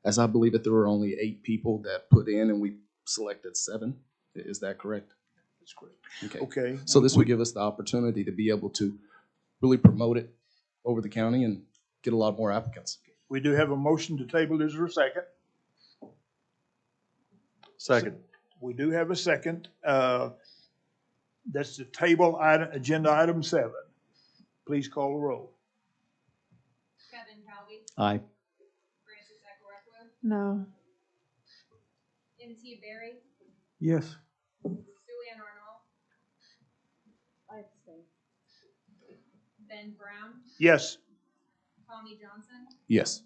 as I believe that there were only 8 people that put in, and we selected 7. Is that correct? That's correct. Okay. Okay. So this would give us the opportunity to be able to really promote it over the county and get a lot more applicants. We do have a motion to table. Is there a second? Second. We do have a second. That's the table item, agenda item 7. Please call the roll. Kevin Calvi, Aye. Francis Ekwekwu, No. M.T. Berry, Yes. Sue Ann Arnold, I abstain. Ben Brown, Yes. Tommy Johnson, Yes.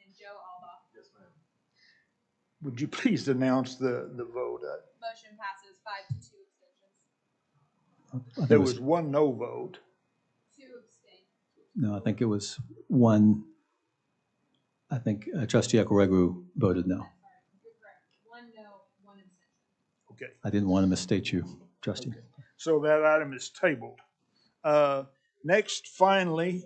and Joe Alba. Yes, ma'am. Would you please announce the vote? Motion passes 5-2 abstentions. There was one no vote. 2 abstain. No, I think it was one I think Trustee Ekelregu voted no. One no, one abstention. Okay. I didn't want to misstate you, Trustee. So that item is tabled. Next, finally,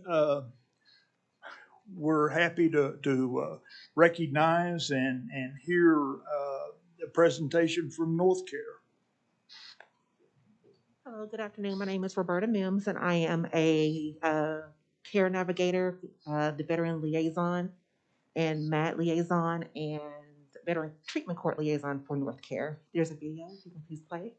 we're happy to recognize and hear the presentation from North Care. Hello, good afternoon. My name is Roberta Mims, and I am a care navigator, the veteran liaison, and MAD liaison, and veteran treatment court liaison for North Care. There's a video. You can please play.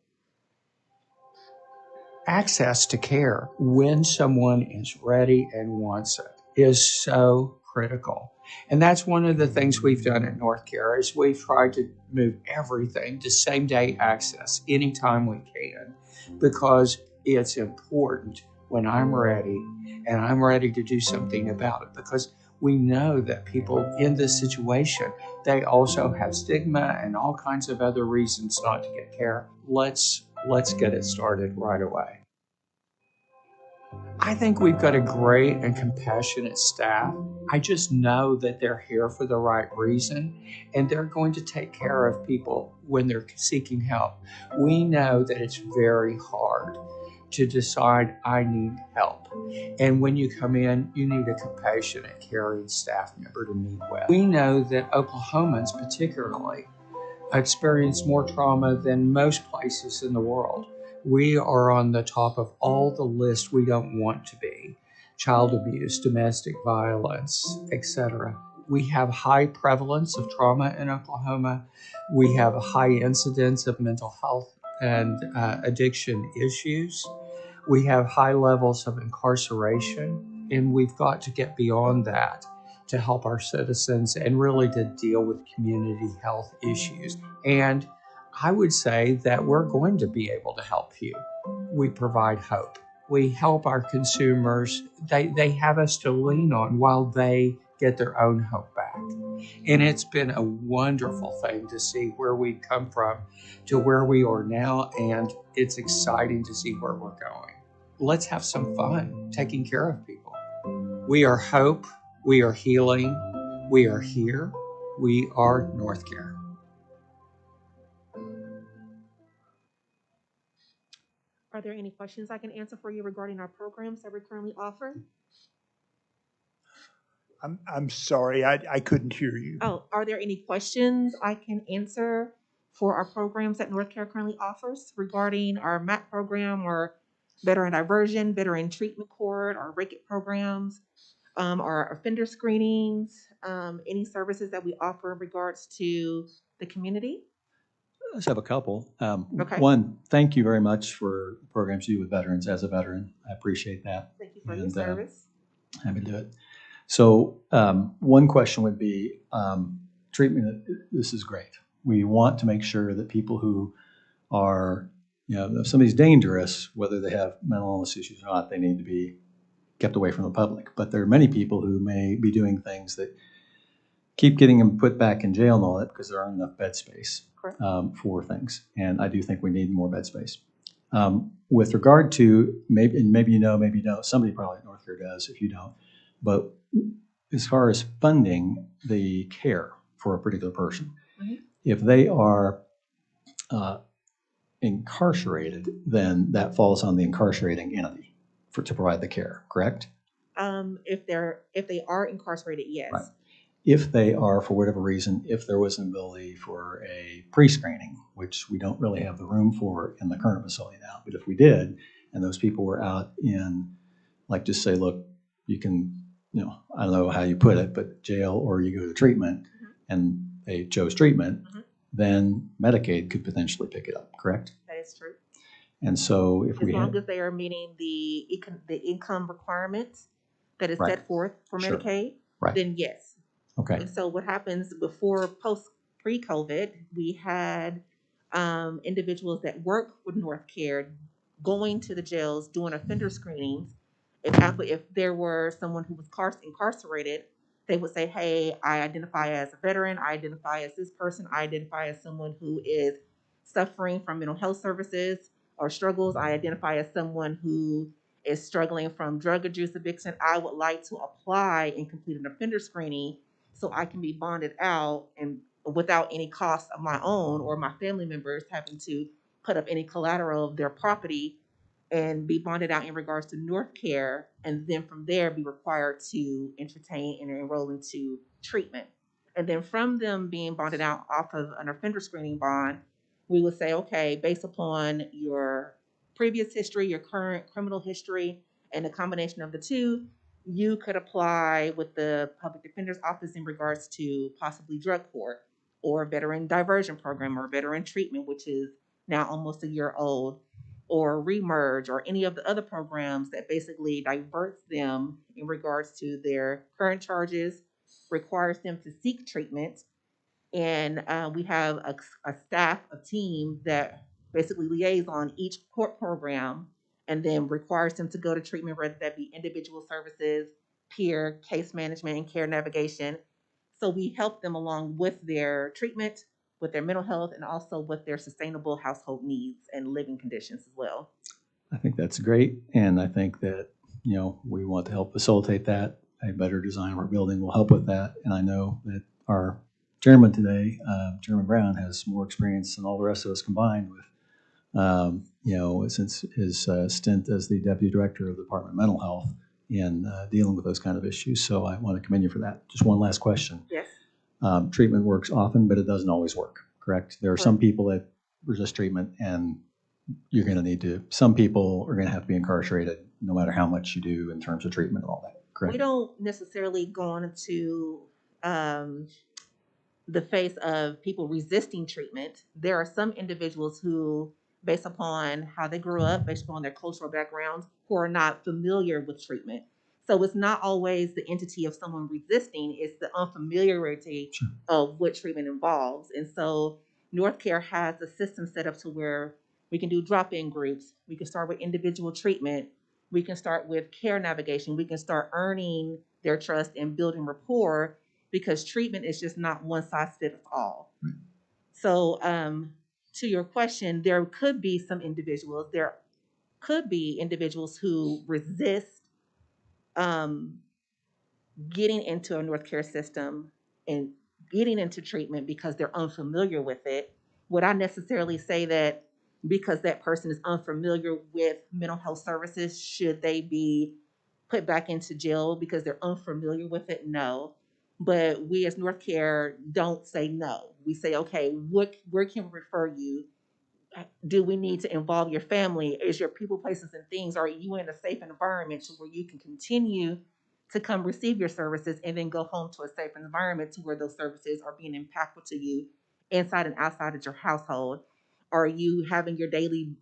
Access to care when someone is ready and wants it is so critical. And that's one of the things we've done at North Care is we've tried to move everything to same day access anytime we can, because it's important when I'm ready and I'm ready to do something about it, because we know that people in this situation, they also have stigma and all kinds of other reasons not to get care. Let's get it started right away. I think we've got a great and compassionate staff. I just know that they're here for the right reason, and they're going to take care of people when they're seeking help. We know that it's very hard to decide I need help. And when you come in, you need a compassionate, caring staff member to meet with. We know that Oklahomans particularly experience more trauma than most places in the world. We are on the top of all the lists we don't want to be. Child abuse, domestic violence, etc. We have high prevalence of trauma in Oklahoma. We have a high incidence of mental health and addiction issues. We have high levels of incarceration, and we've got to get beyond that to help our citizens and really to deal with community health issues. And I would say that we're going to be able to help you. We provide hope. We help our consumers. They have us to lean on while they get their own hope back. And it's been a wonderful thing to see where we come from to where we are now, and it's exciting to see where we're going. Let's have some fun taking care of people. We are hope. We are healing. We are here. We are North Care. Are there any questions I can answer for you regarding our programs that we currently offer? I'm sorry, I couldn't hear you. Oh, are there any questions I can answer for our programs that North Care currently offers regarding our MAP program or veteran diversion, veteran treatment court, our RICKET programs, our offender screenings, any services that we offer in regards to the community? Let's have a couple. Okay. One, thank you very much for programs you do with veterans. As a veteran, I appreciate that. Thank you for your service. Happy to do it. So one question would be treatment. This is great. We want to make sure that people who are, if somebody's dangerous, whether they have mental illness issues or not, they need to be kept away from the public. But there are many people who may be doing things that keep getting them put back in jail and all that because there aren't enough bed space for things. And I do think we need more bed space. With regard to, maybe you know, maybe you don't, somebody probably at North Care does if you don't, but as far as funding the care for a particular person, if they are incarcerated, then that falls on the incarcerating entity to provide the care, correct? If they are incarcerated, yes. Right. If they are, for whatever reason, if there was an ability for a pre-screening, which we don't really have the room for in the current facility now, but if we did, and those people were out in, like, just say, look, you can, I don't know how you put it, but jail or you go to treatment, and they chose treatment, then Medicaid could potentially pick it up, correct? That is true. And so if as long as they are meeting the income requirements that is set forth for Medicaid, then yes. Okay. And so what happens pre-COVID, we had individuals that work with North Care going to the jails, doing offender screenings. If there were someone who was incarcerated, they would say, hey, I identify as a veteran, I identify as this person, I identify as someone who is suffering from mental health services or struggles, I identify as someone who is struggling from drug abuse addiction. I would like to apply and complete an offender screening so I can be bonded out and without any cost of my own or my family members having to put up any collateral of their property and be bonded out in regards to North Care, and then from there be required to entertain and enroll into treatment. And then from them being bonded out off of an offender screening bond, we would say, okay, based upon your previous history, your current criminal history, and the combination of the two, you could apply with the public defender's office in regards to possibly drug court or veteran diversion program or veteran treatment, which is now almost a year old, or remerge or any of the other programs that basically diverts them in regards to their current charges, requires them to seek treatment. And we have a staff, a team that basically liaise on each court program and then requires them to go to treatment, whether that be individual services, peer, case management, and care navigation. So we help them along with their treatment, with their mental health, and also with their sustainable household needs and living conditions as well. I think that's great, and I think that, we want to help facilitate that. A better design of our building will help with that, and I know that our chairman today, Chairman Brown, has more experience than all the rest of us combined with, since his stint as the Deputy Director of the Department of Mental Health in dealing with those kind of issues. So I want to commend you for that. Just one last question. Yes. Treatment works often, but it doesn't always work, correct? There are some people that resist treatment, and you're going to need to, some people are going to have to be incarcerated no matter how much you do in terms of treatment and all that, correct? We don't necessarily go into the face of people resisting treatment. There are some individuals who, based upon how they grew up, based upon their cultural backgrounds, who are not familiar with treatment. So it's not always the entity of someone resisting, it's the unfamiliarity of what treatment involves. And so North Care has a system set up to where we can do drop-in groups, we can start with individual treatment, we can start with care navigation, we can start earning their trust and building rapport, because treatment is just not one size fits all. So to your question, there could be individuals who resist getting into a North Care system and getting into treatment because they're unfamiliar with it. Would I necessarily say that because that person is unfamiliar with mental health services, should they be put back into jail because they're unfamiliar with it? No. But we as North Care don't say no. We say, okay, where can we refer you? Do we need to involve your family? Is your people, places, and things, are you in a safe environment to where you can continue to come receive your services and then go home to a safe environment to where those services are being impactful to you inside and outside of your household? Are you having your daily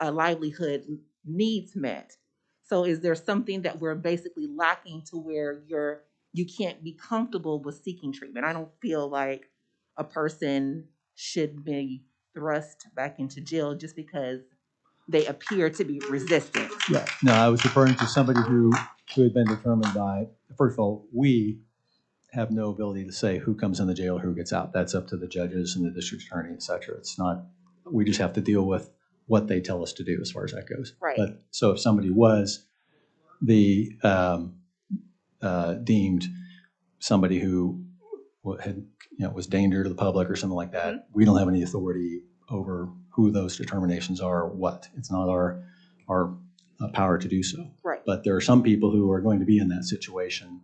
livelihood needs met? So is there something that we're basically lacking to where you can't be comfortable with seeking treatment? I don't feel like a person should be thrust back into jail just because they appear to be resistant. Yeah, no, I was referring to somebody who had been determined by, first of all, we have no ability to say who comes in the jail or who gets out. That's up to the judges and the district attorney, et cetera. It's not, we just have to deal with what they tell us to do as far as that goes. Right. But so if somebody was the deemed somebody who had, was danger to the public or something like that, we don't have any authority over who those determinations are or what. It's not our power to do so. Right. But there are some people who are going to be in that situation,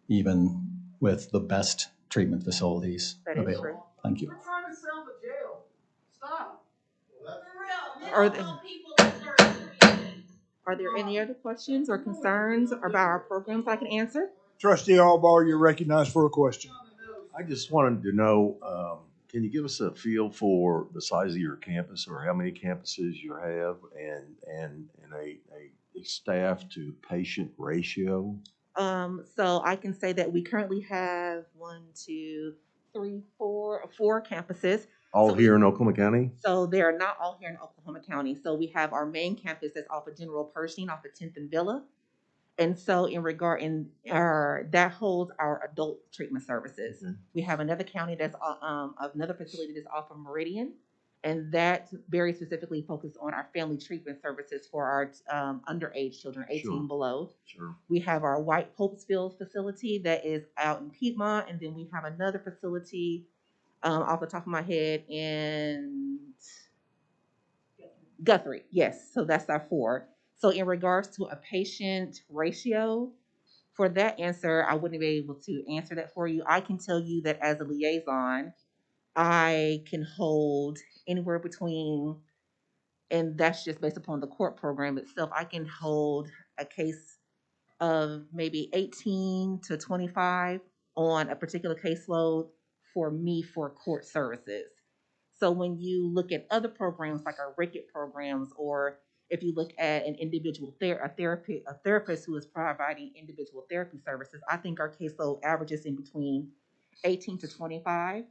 even with the best treatment facilities available. True. Thank you. We're trying to sell the jail. Stop. Are there any other questions or concerns about our programs I can answer? Trustee Allbar, you're recognized for a question. I just wanted to know, can you give us a feel for the size of your campus or how many campuses you have and a staff to patient ratio? So I can say that we currently have four campuses. All here in Oklahoma County? So they are not all here in Oklahoma County. So we have our main campus that's off of General Pershing, off of 10th and Villa. And so that holds our adult treatment services. We have another county another facility that's off of Meridian. And that very specifically focused on our family treatment services for our underage children, 18 Sure. below. Sure. We have our White Hopesville facility that is out in Piedmont, and then we have another facility off the top of my head in Guthrie. Yes, so that's our 4. So in regards to a patient ratio, for that answer, I wouldn't be able to answer that for you. I can tell you that as a liaison, I can hold anywhere between, and that's just based upon the court program itself, I can hold a case of maybe 18 to 25 on a particular caseload for me for court services. So when you look at other programs like our Ricket programs, or if you look at an individual a therapist who is providing individual therapy services, I think our caseload averages in between 18 to 25.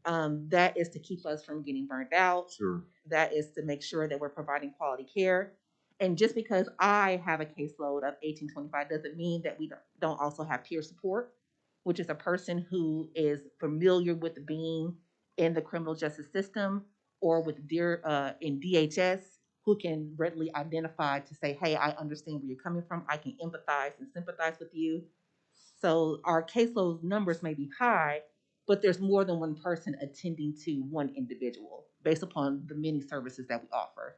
That is to keep us from getting burned out. Sure. That is to make sure that we're providing quality care. And just because I have a caseload of 1825 doesn't mean that we don't also have peer support, which is a person who is familiar with being in the criminal justice system or with in DHS, who can readily identify to say, hey, I understand where you're coming from. I can empathize and sympathize with you. So our caseload numbers may be high, but there's more than one person attending to one individual based upon the many services that we offer.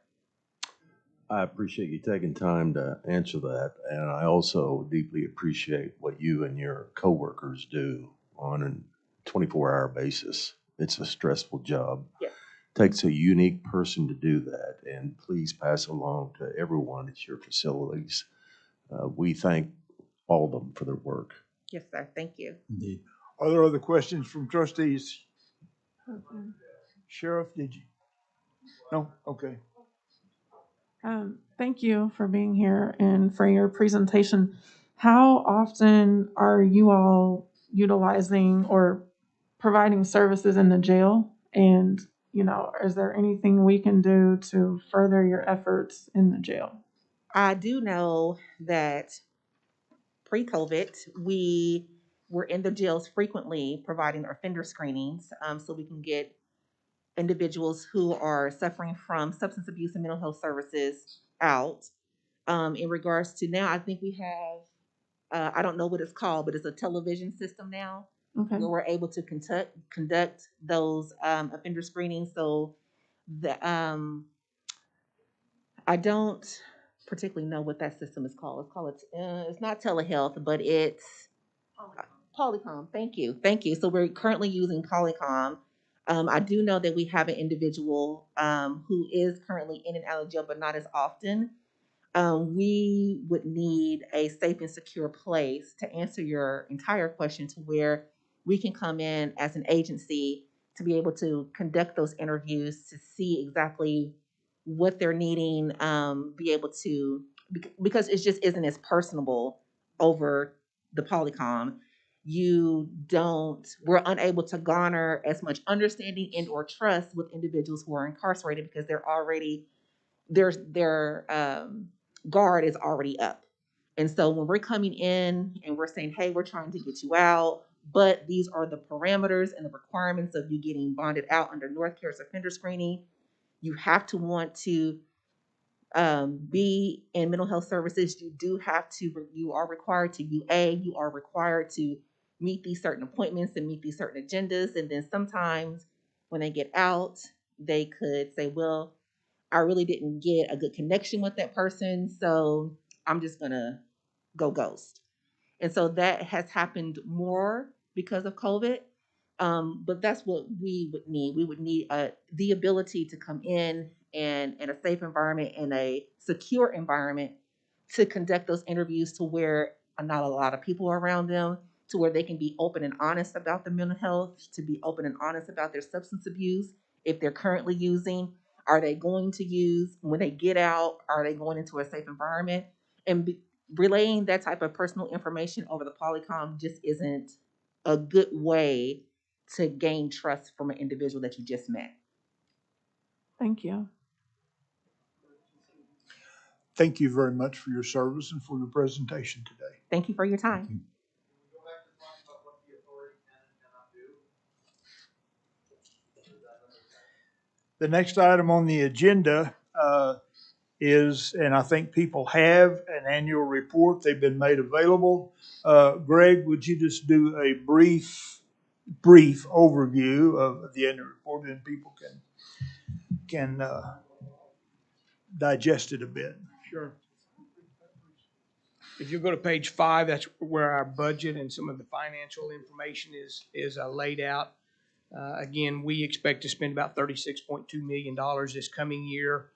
I appreciate you taking time to answer that, and I also deeply appreciate what you and your coworkers do on a 24-hour basis. It's a stressful job. Yes. Takes a unique person to do that, and please pass along to everyone at your facilities. We thank all of them for their work. Yes, sir. Thank you. Indeed. Are there other questions from trustees? Sheriff, did you? No? Okay. Thank you for being here and for your presentation. How often are you all utilizing or providing services in the jail? And, is there anything we can do to further your efforts in the jail? I do know that pre-COVID, we were in the jails frequently providing offender screenings so we can get individuals who are suffering from substance abuse and mental health services out. In regards to now, I think we have, I don't know what it's called, but it's a television system now. Okay. Where we're able to conduct those offender screenings. So I don't particularly know what that system is called. It's not telehealth, but it's Polycom. Thank you. So we're currently using Polycom. I do know that we have an individual who is currently in and out of jail, but not as often. We would need a safe and secure place to answer your entire question, to where we can come in as an agency to be able to conduct those interviews to see exactly what they're needing, be able to, because it just isn't as personable over the Polycom. We're unable to garner as much understanding and or trust with individuals who are incarcerated because they're already, their guard is already up. And so when we're coming in and we're saying, hey, we're trying to get you out, but these are the parameters and the requirements of you getting bonded out under North Care's offender screening, you have to want to be in mental health services. You are required to UA, you are required to meet these certain appointments and meet these certain agendas. And then sometimes when they get out, they could say, well, I really didn't get a good connection with that person, so I'm just gonna go ghost. And so that has happened more because of COVID. But that's what we would need. We would need the ability to come in and in a safe environment, in a secure environment, to conduct those interviews to where not a lot of people are around them, to where they can be open and honest about their mental health, to be open and honest about their substance abuse, if they're currently using, are they going to use, when they get out, are they going into a safe environment? And relaying that type of personal information over the Polycom just isn't a good way to gain trust from an individual that you just met. Thank you. Thank you very much for your service and for your presentation today. Thank you for your time. The next item on the agenda is, and I think people have an annual report. They've been made available. Greg, would you just do a brief overview of the annual report, and people can digest it a bit? Sure. If you go to page 5, that's where our budget and some of the financial information is laid out. Again, we expect to spend about $36.2 million this coming year.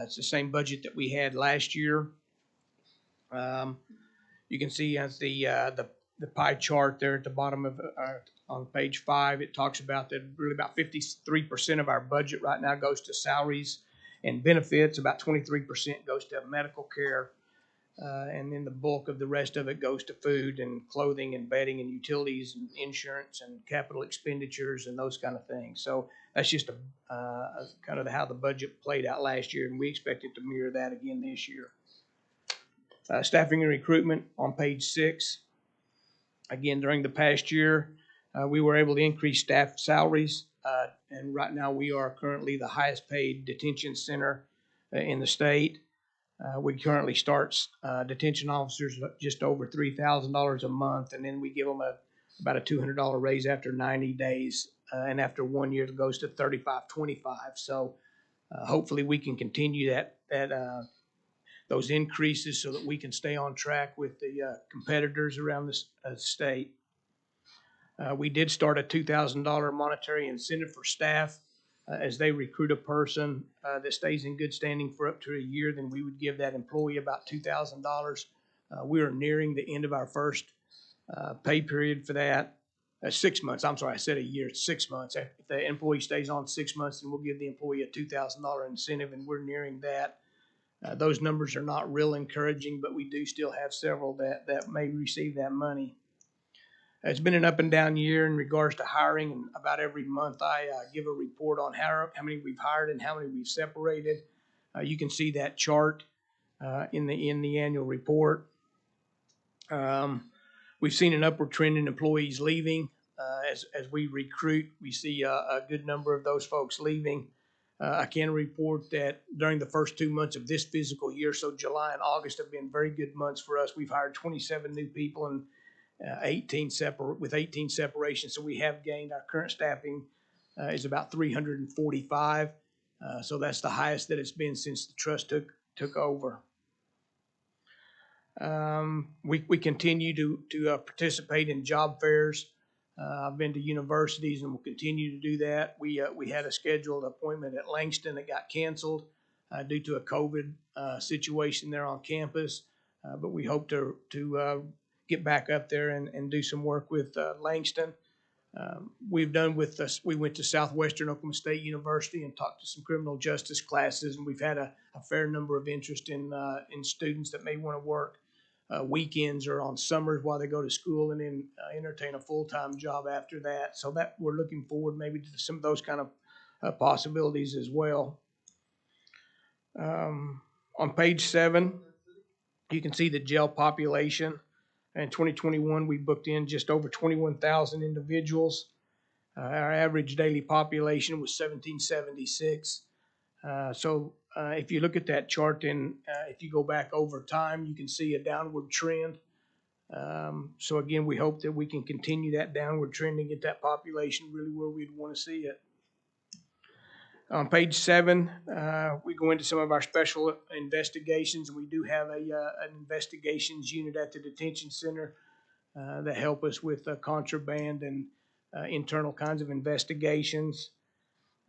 It's the same budget that we had last year. You can see as the pie chart there at the bottom of on page 5, it talks about that really about 53% of our budget right now goes to salaries and benefits. About 23% goes to medical care. And then the bulk of the rest of it goes to food and clothing and bedding and utilities and insurance and capital expenditures and those kind of things. So that's just a kind of how the budget played out last year, and we expect it to mirror that again this year. Staffing and recruitment on page 6. Again, during the past year, we were able to increase staff salaries, and right now we are currently the highest paid detention center in the state. We currently start detention officers just over $3,000 a month, and then we give them about a $200 raise after 90 days, and after 1 year it goes to $35.25. So hopefully we can continue those increases so that we can stay on track with the competitors around the state. We did start a $2,000 monetary incentive for staff. As they recruit a person that stays in good standing for up to a year, then we would give that employee about $2,000. We are nearing the end of our first pay period for that. 6 months. I'm sorry, I said a year. It's 6 months. If the employee stays on 6 months, then we'll give the employee a $2,000 incentive, and we're nearing that. Those numbers are not real encouraging, but we do still have several that may receive that money. It's been an up and down year in regards to hiring, and about every month I give a report on how many we've hired and how many we've separated. You can see that chart in the annual report. We've seen an upward trend in employees leaving. As we recruit, we see a good number of those folks leaving. I can report that during the first 2 months of this fiscal year, so July and August have been very good months for us. We've hired 27 new people and 18 separations. So we have gained. Our current staffing is about 345. So that's the highest that it's been since the trust took over. We continue to participate in job fairs. I've been to universities and will continue to do that. We had a scheduled appointment at Langston that got canceled due to a COVID situation there on campus. But we hope to get back up there and do some work with Langston. We went to Southwestern Oklahoma State University and talked to some criminal justice classes, and we've had a fair number of interest in students that may want to work weekends or on summers while they go to school, and then entertain a full-time job after that. So that we're looking forward maybe to some of those kind of possibilities as well. On page 7, you can see the jail population. In 2021, we booked in just over 21,000 individuals. Our average daily population was 1776. If you look at that chart, then if you go back over time, you can see a downward trend. So again, we hope that we can continue that downward trend and get that population really where we'd want to see it. On page 7, we go into some of our special investigations. We do have an investigations unit at the detention center that help us with contraband and internal kinds of investigations.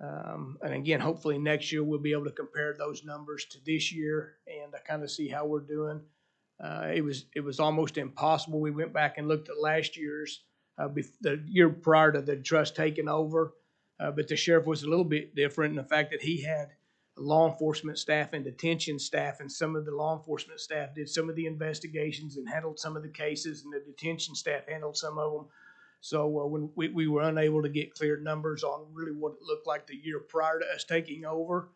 And again, hopefully next year we'll be able to compare those numbers to this year and kind of see how we're doing. It was almost impossible. We went back and looked at last year's, the year prior to the trust taking over. But the sheriff was a little bit different in the fact that he had law enforcement staff and detention staff, and some of the law enforcement staff did some of the investigations and handled some of the cases, and the detention staff handled some of them. So when we were unable to get clear numbers on really what it looked like the year prior to us taking over.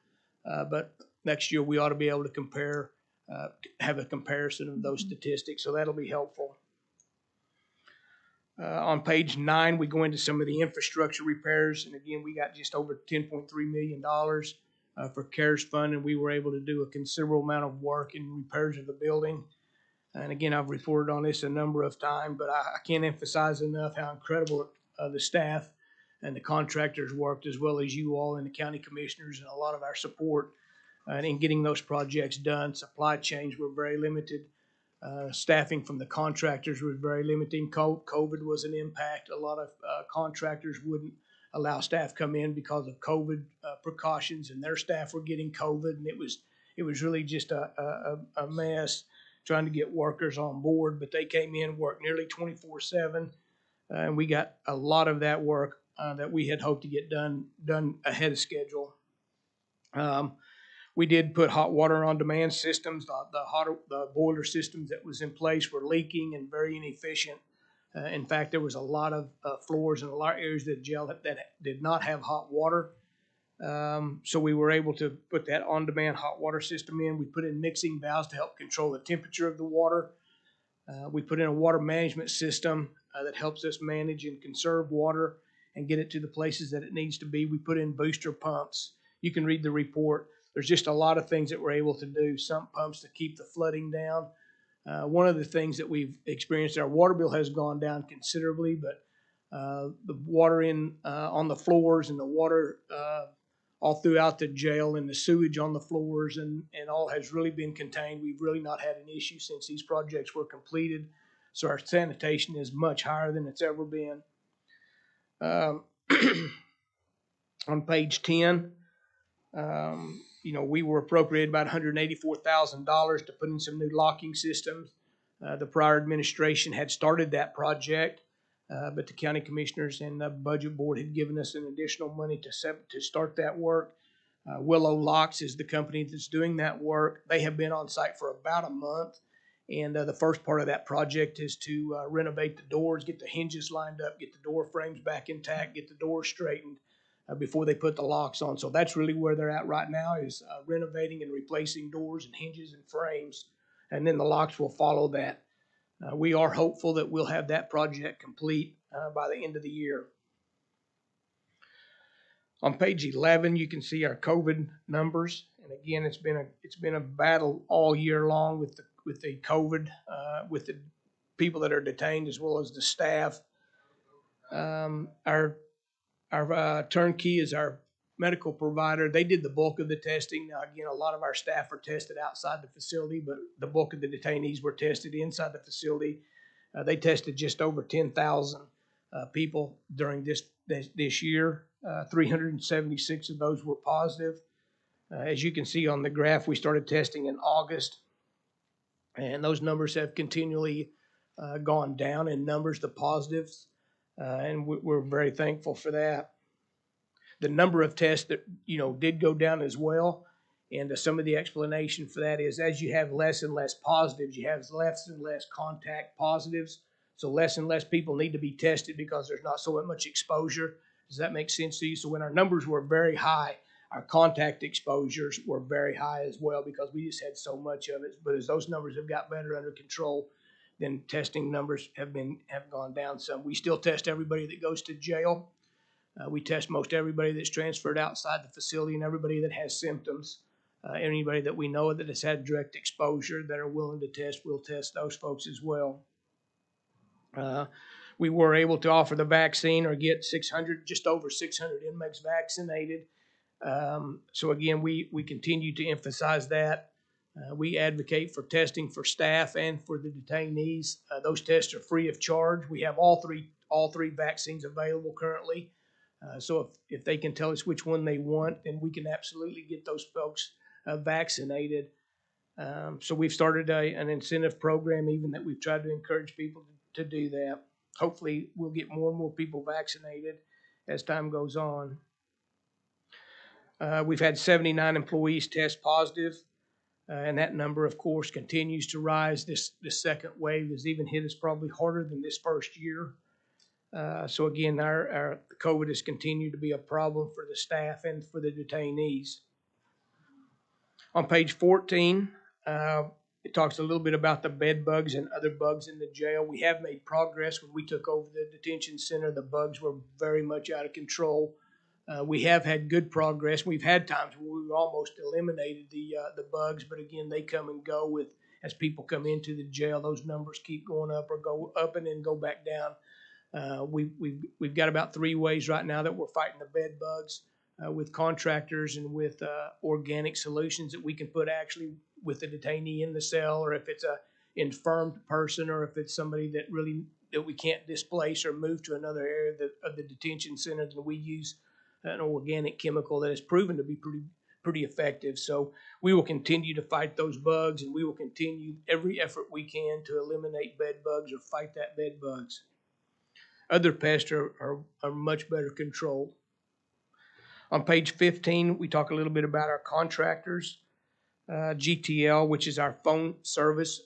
But next year we ought to be able to compare, have a comparison of those statistics, so that'll be helpful. On page 9, we go into some of the infrastructure repairs, and again, we got just over $10.3 million for CARES fund, and we were able to do a considerable amount of work in repairs of the building. And again, I've reported on this a number of times, but I can't emphasize enough how incredible the staff and the contractors worked, as well as you all and the county commissioners and a lot of our support in getting those projects done. Supply chains were very limited. Staffing from the contractors was very limiting. COVID was an impact. A lot of contractors wouldn't allow staff come in because of COVID precautions, and their staff were getting COVID, and it was really just a mess trying to get workers on board. But they came in, worked nearly 24/7, and we got a lot of that work that we had hoped to get done ahead of schedule. We did put hot water on demand systems. The boiler systems that was in place were leaking and very inefficient. In fact, there was a lot of floors and a lot of areas of the jail that did not have hot water. So we were able to put that on-demand hot water system in. We put in mixing valves to help control the temperature of the water. We put in a water management system that helps us manage and conserve water and get it to the places that it needs to be. We put in booster pumps. You can read the report. There's just a lot of things that we're able to do. Sump pumps to keep the flooding down. One of the things that we've experienced, our water bill has gone down considerably, but the water on the floors and the water all throughout the jail and the sewage on the floors and all has really been contained. We've really not had an issue since these projects were completed. So our sanitation is much higher than it's ever been. On page 10, we were appropriated about $184,000 to put in some new locking systems. The prior administration had started that project, but the county commissioners and the budget board had given us an additional money to start that work. Willow Locks is the company that's doing that work. They have been on site for about a month, and the first part of that project is to renovate the doors, get the hinges lined up, get the door frames back intact, get the doors straightened before they put the locks on. So that's really where they're at right now, is renovating and replacing doors and hinges and frames, and then the locks will follow that. We are hopeful that we'll have that project complete by the end of the year. On page 11, you can see our COVID numbers, and again, it's been a battle all year long with the COVID, with the people that are detained as well as the staff. Our turnkey is our medical provider. They did the bulk of the testing. Now, again, a lot of our staff are tested outside the facility, but the bulk of the detainees were tested inside the facility. They tested just over 10,000 people during this year. 376 of those were positive. As you can see on the graph, we started testing in August, and those numbers have continually gone down in numbers, the positives, and we're very thankful for that. The number of tests that did go down as well, and some of the explanation for that is as you have less and less positives, you have less and less contact positives, so less and less people need to be tested because there's not so much exposure. Does that make sense to you? So when our numbers were very high, our contact exposures were very high as well because we just had so much of it. But as those numbers have got better under control, then testing numbers have gone down some. We still test everybody that goes to jail. We test most everybody that's transferred outside the facility and everybody that has symptoms. Anybody that we know that has had direct exposure that are willing to test, we'll test those folks as well. We were able to offer the vaccine or get just over 600 inmates vaccinated. So again, we continue to emphasize that. We advocate for testing for staff and for the detainees. Those tests are free of charge. We have all three vaccines available currently. So if they can tell us which one they want, then we can absolutely get those folks vaccinated. So we've started an incentive program even that we've tried to encourage people to do that. Hopefully we'll get more and more people vaccinated as time goes on. We've had 79 employees test positive, and that number, of course, continues to rise. This second wave has even hit us probably harder than this first year. So again, our COVID has continued to be a problem for the staff and for the detainees. On page 14, It talks a little bit about the bed bugs and other bugs in the jail. We have made progress. When we took over the detention center, the bugs were very much out of control. We have had good progress. We've had times where we've almost eliminated the bugs, but again, they come and go with as people come into the jail. Those numbers keep going up or go up and then go back down. We've got about 3 ways right now that we're fighting the bed bugs with contractors and with organic solutions that we can put actually with the detainee in the cell, or if it's a infirmed person, or if it's somebody that we can't displace or move to another area of the detention center, then we use an organic chemical that has proven to be pretty effective. So we will continue to fight those bugs, and we will continue every effort we can to eliminate bed bugs or fight that bed bugs. Other pests are much better controlled. On page 15, we talk a little bit about our contractors. GTL, which is our phone service.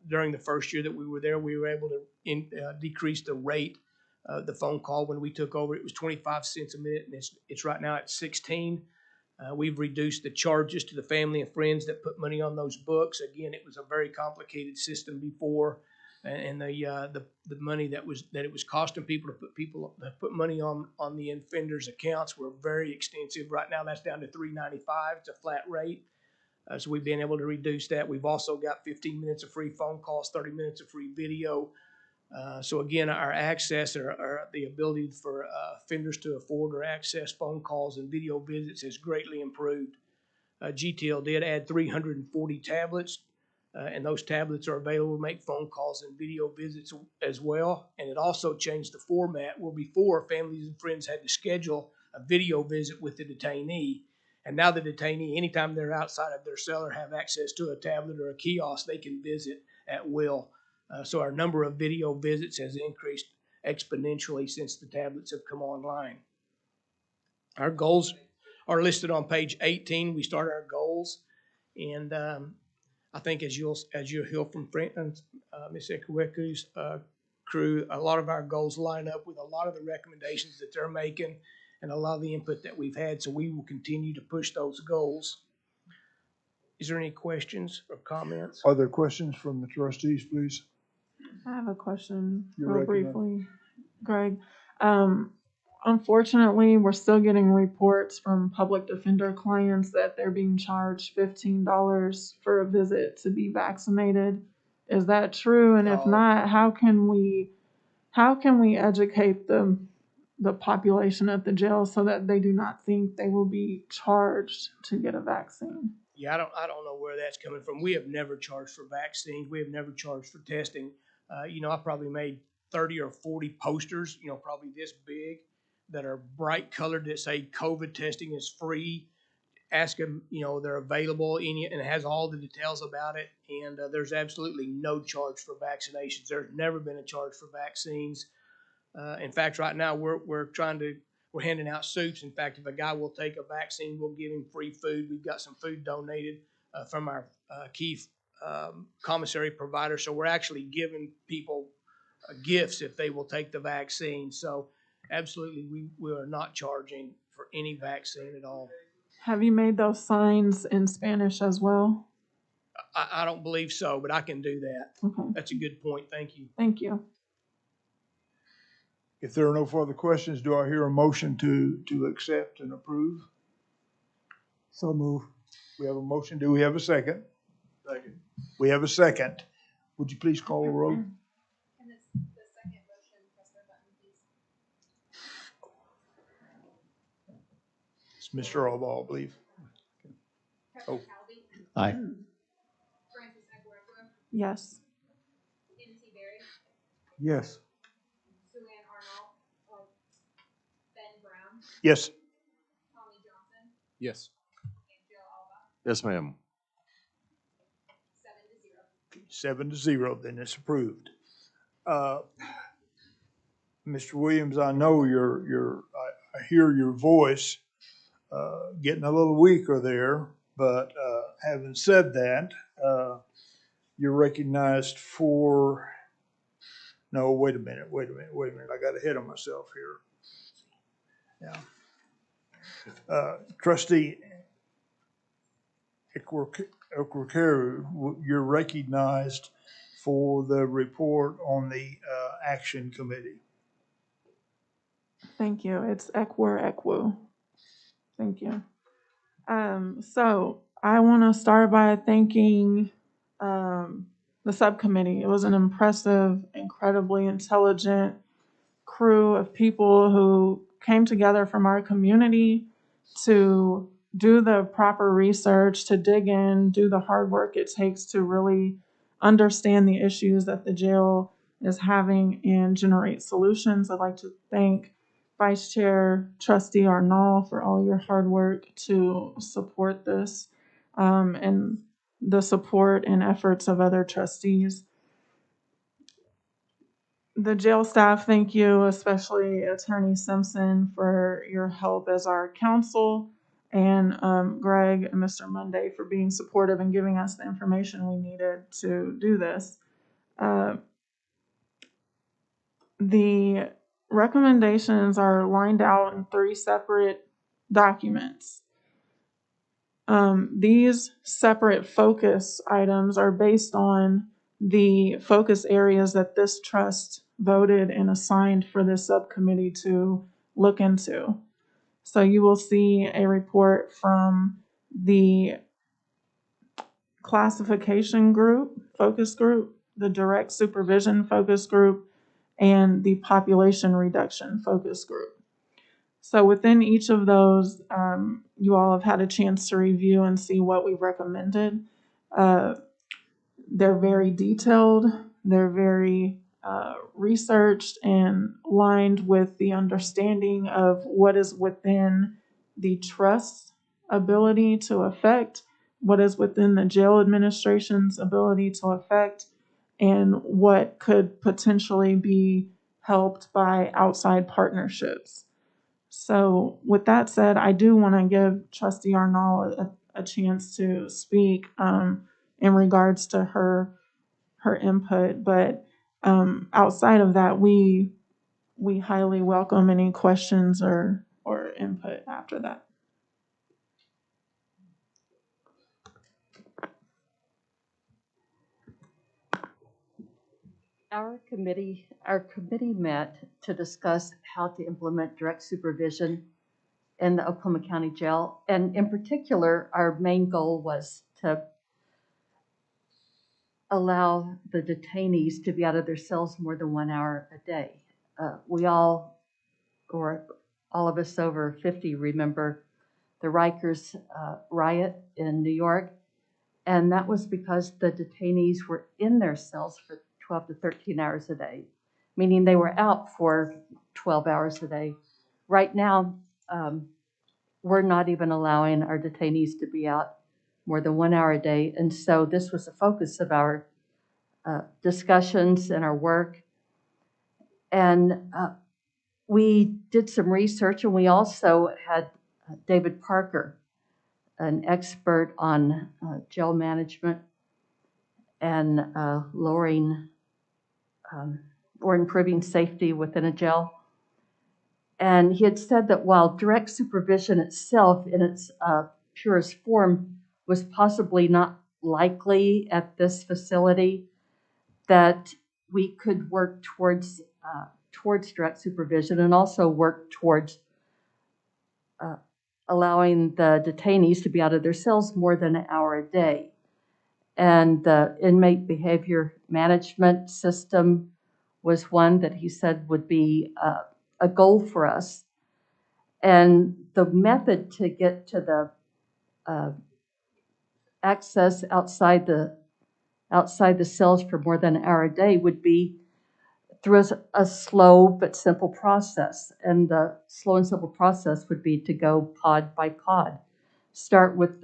During the first year that we were there, we were able to decrease the rate of the phone call. When we took over, it was 25 cents a minute, and it's right now at 16. We've reduced the charges to the family and friends that put money on those books. Again, it was a very complicated system before, and the money that it was costing people to put money on the offenders' accounts were very extensive. Right now, that's down to $3.95. It's a flat rate. So we've been able to reduce that. We've also got 15 minutes of free phone calls, 30 minutes of free video. So again, our access or the ability for offenders to afford or access phone calls and video visits has greatly improved. GTL did add 340 tablets, and those tablets are available to make phone calls and video visits as well. And it also changed the format where before families and friends had to schedule a video visit with the detainee. And now the detainee, anytime they're outside of their cell or have access to a tablet or a kiosk, they can visit at will. So our number of video visits has increased exponentially since the tablets have come online. Our goals are listed on page 18. We start our goals, and I think as you'll hear from Ms. Ekweku's crew, a lot of our goals line up with a lot of the recommendations that they're making and a lot of the input that we've had, so we will continue to push those goals. Is there any questions or comments? Are there questions from the trustees, please? I have a question You're real recommending. briefly, Greg. Unfortunately, we're still getting reports from public defender clients that they're being charged $15 for a visit to be vaccinated. Is that true? And if not, how can we educate the population at the jail so that they do not think they will be charged to get a vaccine? Yeah, I don't know where that's coming from. We have never charged for vaccines. We have never charged for testing. I probably made 30 or 40 posters, probably this big, that are bright colored that say COVID testing is free. Ask them, they're available, and it has all the details about it. And there's absolutely no charge for vaccinations. There's never been a charge for vaccines. In fact, right now we're handing out soups. In fact, if a guy will take a vaccine, we'll give him free food. We've got some food donated from our key commissary provider. So we're actually giving people gifts if they will take the vaccine. So absolutely, we are not charging for any vaccine at all. Have you made those signs in Spanish as well? I don't believe so, but I can do that. Okay. That's a good point. Thank you. Thank you. If there are no further questions, do I hear a motion to accept and approve? So move. We have a motion. Do we have a second? Second. We have a second. Would you please call the roll? And the second motion, press the button, please. It's Mr. Alba, I believe. Oh. Aye. Francis Ekwekwe, Yes. N.T. Berry, Yes. Suanne Arnold, Ben Brown, Yes. Tommy Johnson, Yes. and Joe Alba, Yes, ma'am. 7-0, then it's approved. Mr. Williams, I know I hear your voice getting a little weaker there, but having said that, you're recognized for, no, wait a minute. I got ahead of myself here. Yeah. Trustee Ekwakaru, you're recognized for the report on the action committee. Thank you. It's Ekwu. Thank you. So I want to start by thanking the subcommittee. It was an impressive, incredibly intelligent crew of people who came together from our community to do the proper research, to dig in, do the hard work it takes to really understand the issues that the jail is having and generate solutions. I'd like to thank Vice Chair Trustee Arnall for all your hard work to support this, and the support and efforts of other trustees. The jail staff, thank you, especially Attorney Simpson, for your help as our counsel, and Greg and Mr. Monday for being supportive and giving us the information we needed to do this. The recommendations are lined out in 3 separate documents. These separate focus items are based on the focus areas that this trust voted and assigned for this subcommittee to look into. So you will see a report from the classification group, focus group, the direct supervision focus group, and the population reduction focus group. So within each of those, you all have had a chance to review and see what we recommended. They're very detailed, they're very researched and lined with the understanding of what is within the trust's ability to affect, what is within the jail administration's ability to affect, and what could potentially be helped by outside partnerships. So with that said, I do want to give Trustee Arnall a chance to speak in regards to her input, but outside of that, we highly welcome any questions or input after that. Our committee met to discuss how to implement direct supervision in the Oklahoma County Jail. And in particular, our main goal was to allow the detainees to be out of their cells more than 1 hour a day. We all, or all of us over 50, remember the Rikers riot in New York. And that was because the detainees were in their cells for 12 to 13 hours a day, meaning they were out for 12 hours a day. Right now, we're not even allowing our detainees to be out more than 1 hour a day. And so this was the focus of our discussions and our work. And we did some research, and we also had David Parker, an expert on jail management and lowering or improving safety within a jail. And he had said that while direct supervision itself in its purest form was possibly not likely at this facility, that we could work towards direct supervision and also work towards allowing the detainees to be out of their cells more than an hour a day. And the inmate behavior management system was one that he said would be a goal for us. And the method to get to the access outside the cells for more than an hour a day would be through a slow but simple process. And the slow and simple process would be to go pod by pod. Start with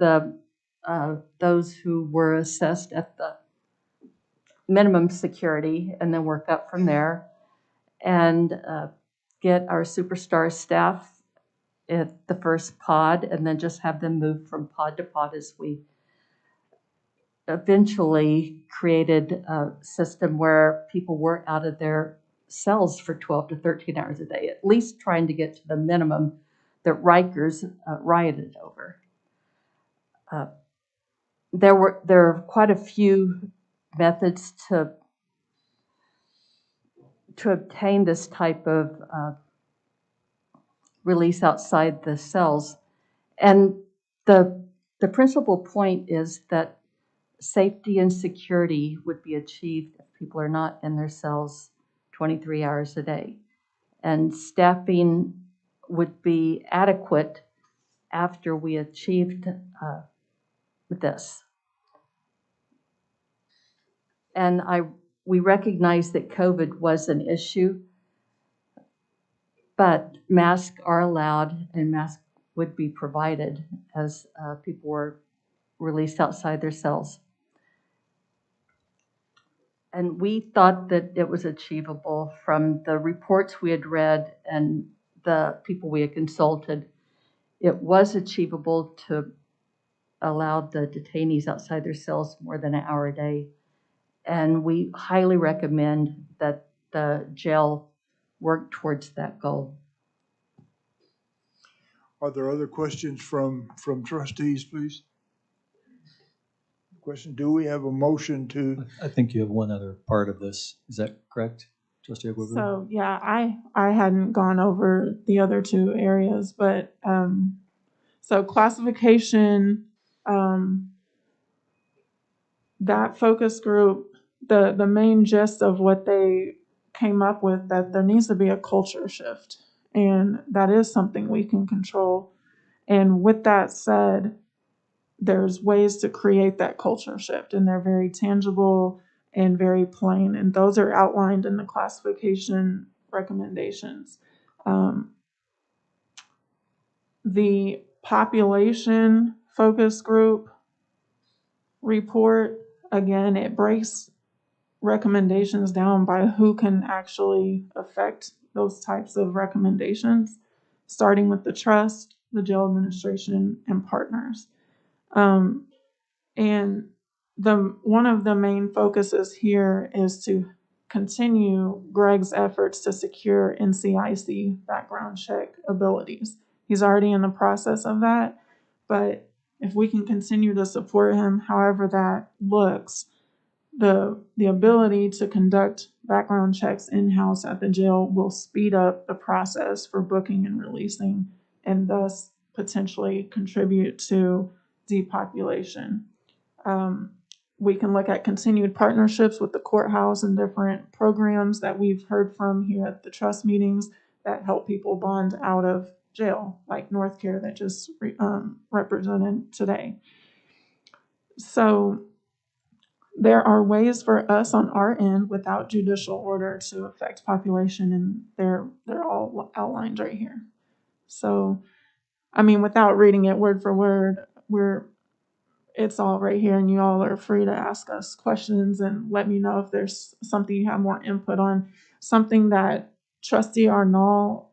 those who were assessed at the minimum security and then work up from there, and get our superstar staff at the first pod, and then just have them move from pod to pod as we eventually created a system where people were out of their cells for 12 to 13 hours a day, at least trying to get to the minimum that Rikers rioted over. there are quite a few methods to obtain this type of release outside the cells. And the principal point is that safety and security would be achieved if people are not in their cells 23 hours a day. And staffing would be adequate after we achieved this. And we recognize that COVID was an issue, but masks are allowed and masks would be provided as people were released outside their cells. And we thought that it was achievable from the reports we had read and the people we had consulted. It was achievable to allow the detainees outside their cells more than an hour a day. And we highly recommend that the jail work towards that goal. Are there other questions from trustees, please? Question, do we have a motion to? I think you have one other part of this. Is that correct, Trustee Ogwugwu? So yeah, I hadn't gone over the other two areas, but so classification, that focus group, the main gist of what they came up with, that there needs to be a culture shift, and that is something we can control. And with that said, there's ways to create that culture shift, and they're very tangible and very plain, and those are outlined in the classification recommendations. The population focus group report, again, it breaks recommendations down by who can actually affect those types of recommendations, starting with the trust, the jail administration, and partners. And one of the main focuses here is to continue Greg's efforts to secure NCIC background check abilities. He's already in the process of that, but if we can continue to support him, however that looks, the ability to conduct background checks in-house at the jail will speed up the process for booking and releasing, and thus potentially contribute to depopulation. We can look at continued partnerships with the courthouse and different programs that we've heard from here at the trust meetings that help people bond out of jail, like North Care that just represented today. So there are ways for us on our end without judicial order to affect population, and they're all outlined right here. So, I mean, without reading it word for word, it's all right here, and you all are free to ask us questions and let me know if there's something you have more input on. Something that Trustee Arnall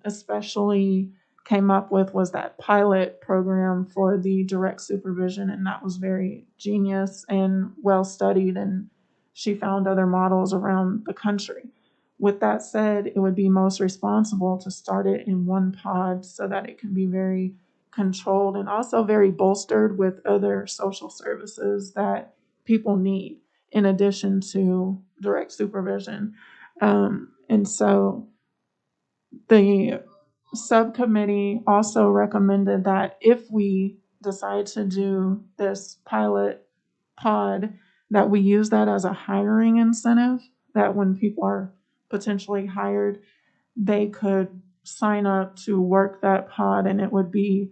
especially came up with was that pilot program for the direct supervision, and that was very genius and well studied, and she found other models around the country. With that said, it would be most responsible to start it in one pod so that it can be very controlled and also very bolstered with other social services that people need in addition to direct supervision. And so the subcommittee also recommended that if we decide to do this pilot pod, that we use that as a hiring incentive, that when people are potentially hired, they could sign up to work that pod, and it would be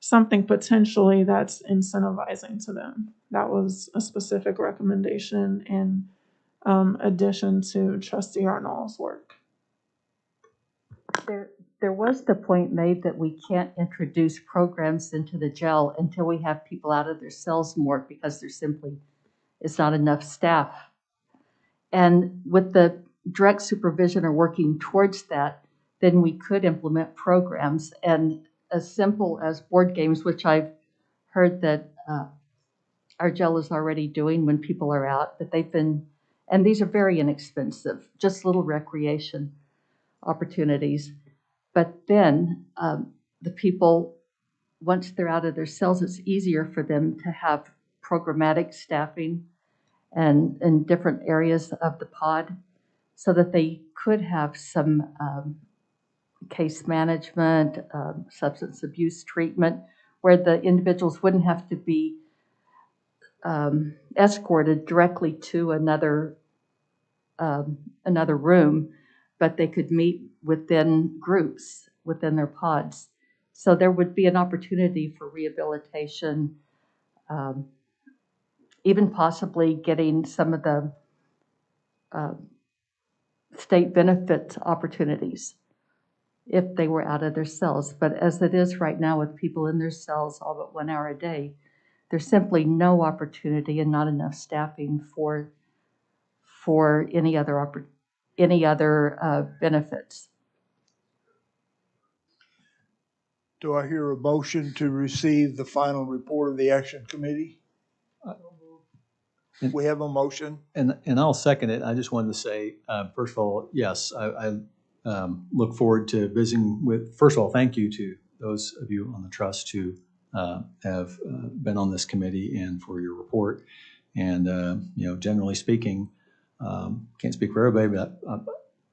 something potentially that's incentivizing to them. That was a specific recommendation in addition to Trustee Arnold's work. There was the point made that we can't introduce programs into the jail until we have people out of their cells more, because there simply is not enough staff. And with the direct supervision or working towards that, then we could implement programs, and as simple as board games, which I've heard that our jail is already doing when people are out, that they've been, and these are very inexpensive, just little recreation opportunities. But then the people, once they're out of their cells, it's easier for them to have programmatic staffing and in different areas of the pod so that they could have some case management, substance abuse treatment, where the individuals wouldn't have to be escorted directly to another room, but they could meet within groups within their pods. So there would be an opportunity for rehabilitation, even possibly getting some of the state benefit opportunities if they were out of their cells. But as it is right now with people in their cells all but 1 hour a day, there's simply no opportunity and not enough staffing for any other benefits. Do I hear a motion to receive the final report of the Action Committee? We have a motion. And I'll second it. I just wanted to say, first of all, yes, I look forward to visiting with, first of all, thank you to those of you on the trust who have been on this committee and for your report. And, generally speaking, can't speak for everybody, but I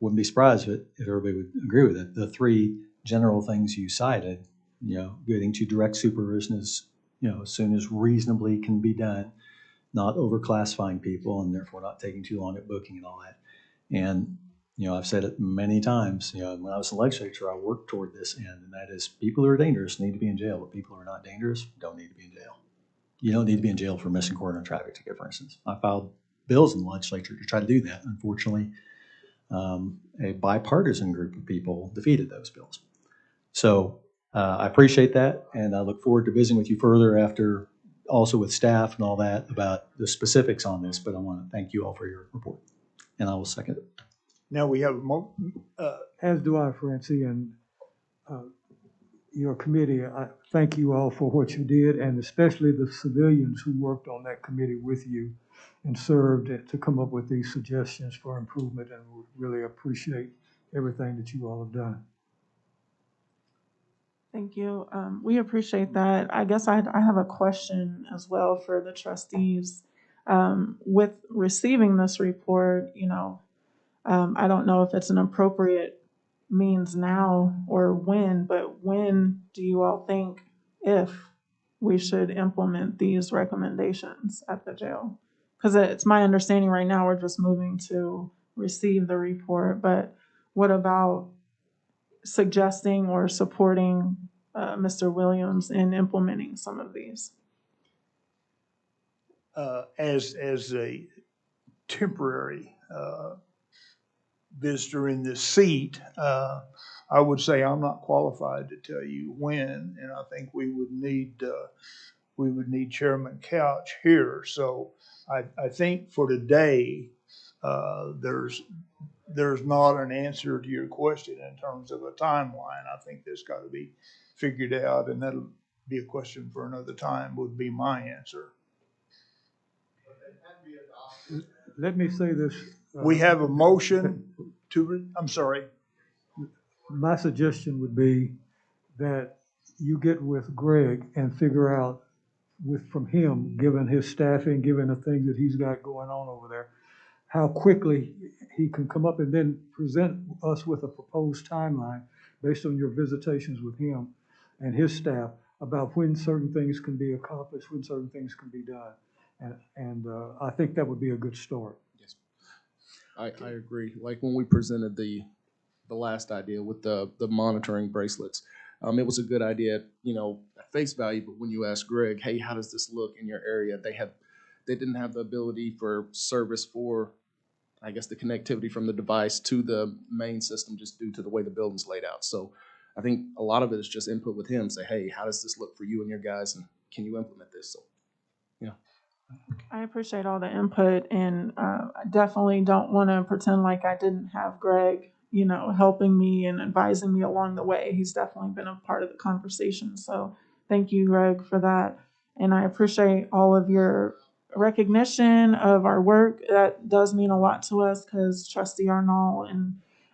wouldn't be surprised if everybody would agree with it. The three general things you cited, getting to direct supervision as soon as reasonably can be done, not overclassifying people and therefore not taking too long at booking and all that. And, I've said it many times, when I was in the legislature, I worked toward this end, and that is people who are dangerous need to be in jail, but people who are not dangerous don't need to be in jail. You don't need to be in jail for missing court on a traffic ticket, for instance. I filed bills in the legislature to try to do that. Unfortunately, a bipartisan group of people defeated those bills. So I appreciate that, and I look forward to visiting with you further after, also with staff and all that, about the specifics on this, but I want to thank you all for your report, and I will second it. Now we have as do I, Francie, and your committee. I thank you all for what you did, and especially the civilians who worked on that committee with you and served to come up with these suggestions for improvement, and we really appreciate everything that you all have done. Thank you. We appreciate that. I guess I have a question as well for the trustees. With receiving this report, I don't know if it's an appropriate means now or when, but when do you all think, if we should implement these recommendations at the jail? Because it's my understanding right now we're just moving to receive the report, but what about suggesting or supporting Mr. Williams in implementing some of these? As a temporary visitor in this seat, I would say I'm not qualified to tell you when, and I think we would need Chairman Couch here. So I think for today, there's not an answer to your question in terms of a timeline. I think that's got to be figured out, and that'll be a question for another time, would be my answer. Let me say this. We have a motion I'm sorry. My suggestion would be that you get with Greg and figure out from him, given his staffing, given the things that he's got going on over there, how quickly he can come up and then present us with a proposed timeline based on your visitations with him and his staff about when certain things can be accomplished, when certain things can be done. And I think that would be a good start. Yes, I agree. Like when we presented the last idea with the monitoring bracelets, it was a good idea, at face value. But when you ask Greg, hey, how does this look in your area? They didn't have the ability for service for, I guess, the connectivity from the device to the main system just due to the way the building's laid out. So I think a lot of it is just input with him. Say, hey, how does this look for you and your guys, and can you implement this? So, yeah. I appreciate all the input, and I definitely don't want to pretend like I didn't have Greg, helping me and advising me along the way. He's definitely been a part of the conversation. So thank you, Greg, for that. And I appreciate all of your recognition of our work. That does mean a lot to us, because Trustee Arnold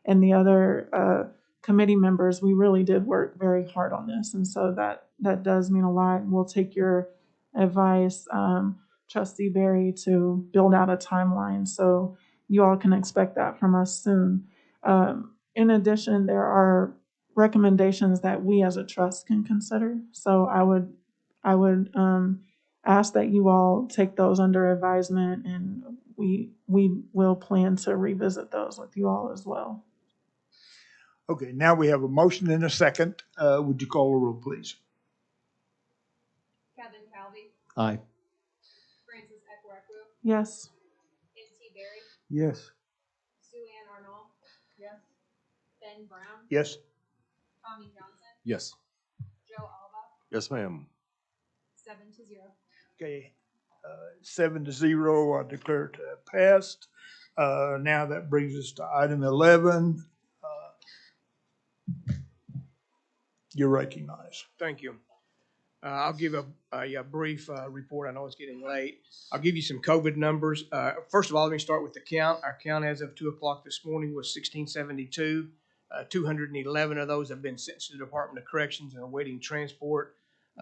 and the other committee members, we really did work very hard on this. And so that does mean a lot. We'll take your advice. Trustee Barry to build out a timeline, so you all can expect that from us soon. In addition, there are recommendations that we as a trust can consider. So I would ask that you all take those under advisement, and we will plan to revisit those with you all as well. Okay, now we have a motion and a second. Would you call the roll, please? Kevin Calvi, Aye. Francis Ekwaku, Yes. N.T. Berry, Yes. Sue Ann Arnold, yes, Ben Brown, Yes. Tommy Johnson, Yes. Joe Alba, Yes, ma'am. 7-0. Okay, 7-0, I declare it passed. Now that brings us to item 11. You're recognized. Thank you. I'll give a brief report. I know it's getting late. I'll give you some COVID numbers. First of all, let me start with the count. Our count as of 2 o'clock this morning was 1672. 211 of those have been sent to the Department of Corrections and are awaiting transport.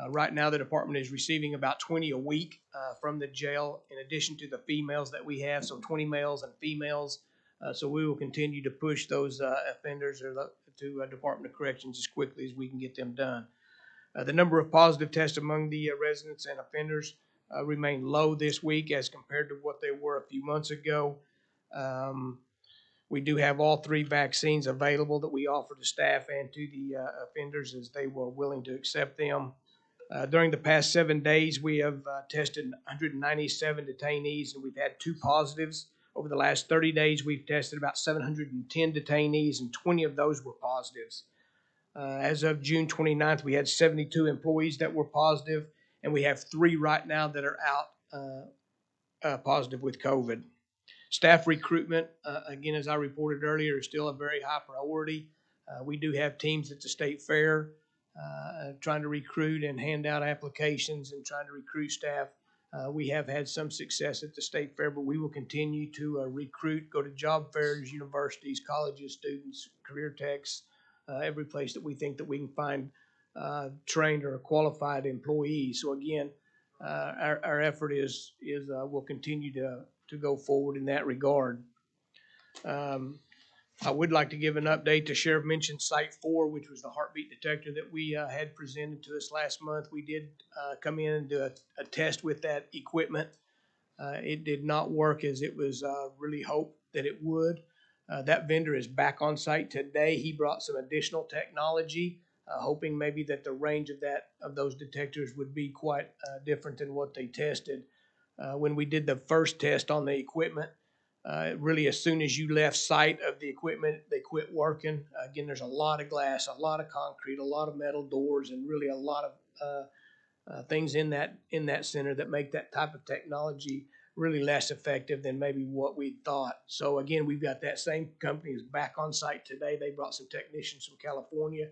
Right now, the department is receiving about 20 a week from the jail, in addition to the females that we have, so 20 males and females. So we will continue to push those offenders to Department of Corrections as quickly as we can get them done. The number of positive tests among the residents and offenders remain low this week as compared to what they were a few months ago. We do have all 3 vaccines available that we offer to staff and to the offenders as they were willing to accept them. During the past 7 days, we have tested 197 detainees, and we've had 2 positives. Over the last 30 days, we've tested about 710 detainees, and 20 of those were positives. As of June 29th, we had 72 employees that were positive, and we have 3 right now that are out positive with COVID. Staff recruitment, again, as I reported earlier, is still a very high priority. We do have teams at the state fair trying to recruit and hand out applications and trying to recruit staff. We have had some success at the state fair, but we will continue to recruit, go to job fairs, universities, colleges, students, career techs, every place that we think that we can find trained or qualified employees. So again, our effort is we'll continue to go forward in that regard. I would like to give an update. The sheriff mentioned Site 4, which was the heartbeat detector that we had presented to us last month. We did come in and do a test with that equipment. It did not work as it was really hoped that it would. That vendor is back on site today. He brought some additional technology, hoping maybe that the range of those detectors would be quite different than what they tested. When we did the first test on the equipment, really as soon as you left sight of the equipment, they quit working. Again, there's a lot of glass, a lot of concrete, a lot of metal doors, and really a lot of things in that center that make that type of technology really less effective than maybe what we thought. So again, we've got that same company is back on site today. They brought some technicians from California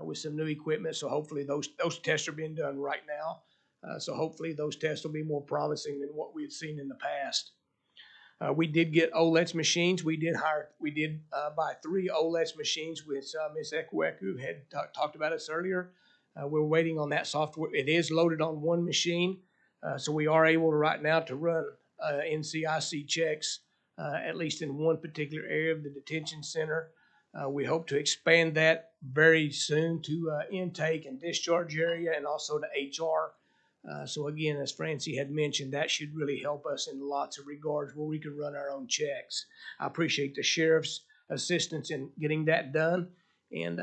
with some new equipment. So hopefully those tests are being done right now. So hopefully those tests will be more promising than what we've seen in the past. We did get OLEDs machines. We did buy 3 OLEDs machines, which Ms. Ekweku had talked about us earlier. We're waiting on that software. It is loaded on 1 machine, so we are able to right now to run NCIC checks, at least in one particular area of the detention center. We hope to expand that very soon to intake and discharge area and also to HR. So again, as Francie had mentioned, that should really help us in lots of regards where we can run our own checks. I appreciate the sheriff's assistance in getting that done. And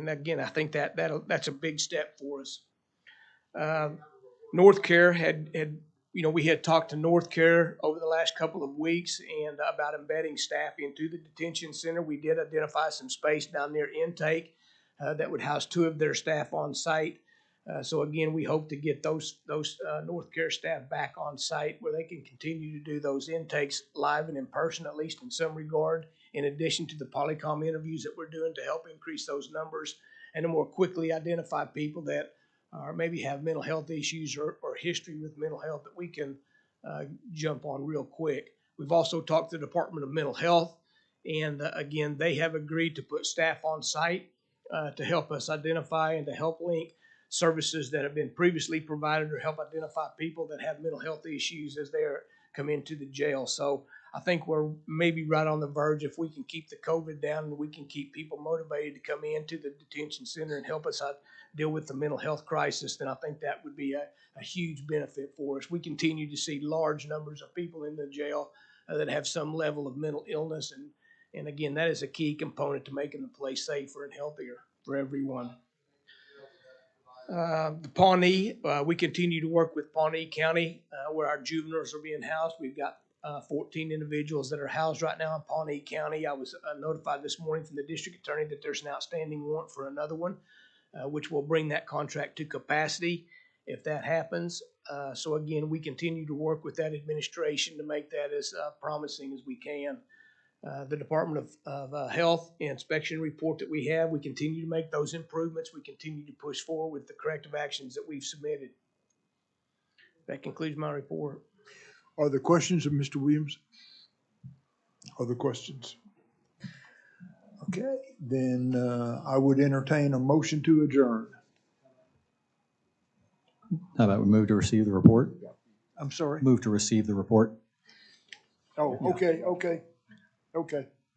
again, I think that's a big step for us. North Care we had talked to North Care over the last couple of weeks and about embedding staff into the detention center. We did identify some space down near intake that would house 2 of their staff on site. So again, we hope to get those North Care staff back on site where they can continue to do those intakes live and in person, at least in some regard, in addition to the polycom interviews that we're doing to help increase those numbers and to more quickly identify people that maybe have mental health issues or history with mental health that we can jump on real quick. We've also talked to the Department of Mental Health, and again, they have agreed to put staff on site to help us identify and to help link services that have been previously provided or help identify people that have mental health issues as they come into the jail. So I think we're maybe right on the verge. If we can keep the COVID down and we can keep people motivated to come into the detention center and help us out deal with the mental health crisis, then I think that would be a huge benefit for us. We continue to see large numbers of people in the jail that have some level of mental illness. And again, that is a key component to making the place safer and healthier for everyone. The Pawnee, we continue to work with Pawnee County where our juveniles are being housed. We've got 14 individuals that are housed right now in Pawnee County. I was notified this morning from the district attorney that there's an outstanding warrant for another one, which will bring that contract to capacity if that happens. So again, we continue to work with that administration to make that as promising as we can. The Department of Health inspection report that we have, we continue to make those improvements. We continue to push forward with the corrective actions that we've submitted. That concludes my report. Are there questions of Mr. Williams? Other questions? Okay, then I would entertain a motion to adjourn. How about we move to receive the report? I'm sorry? Move to receive the report. Oh, okay.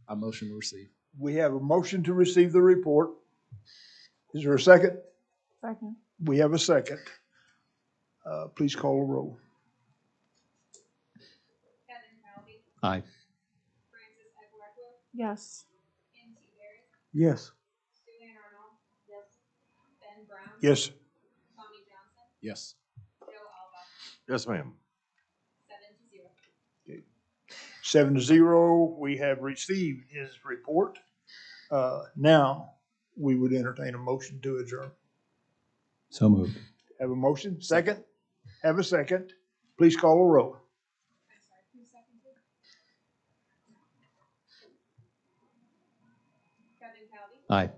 I motion to receive. We have a motion to receive the report. Is there a second? Second. We have a second. Please call the roll. Aye. Yes. Yes. Yes. Yes. Yes, ma'am. 7-0. We have received his report. Now, we would entertain a motion to adjourn. So moved. Have a motion? Second? Have a second. Please call a roll. Aye.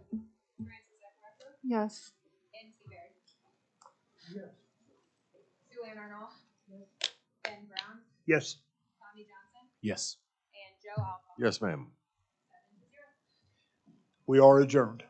Yes. Julian Arnold. Ben Brown. Yes. Tommy Johnson. Yes. And Joe Alba. Yes, ma'am. We are adjourned.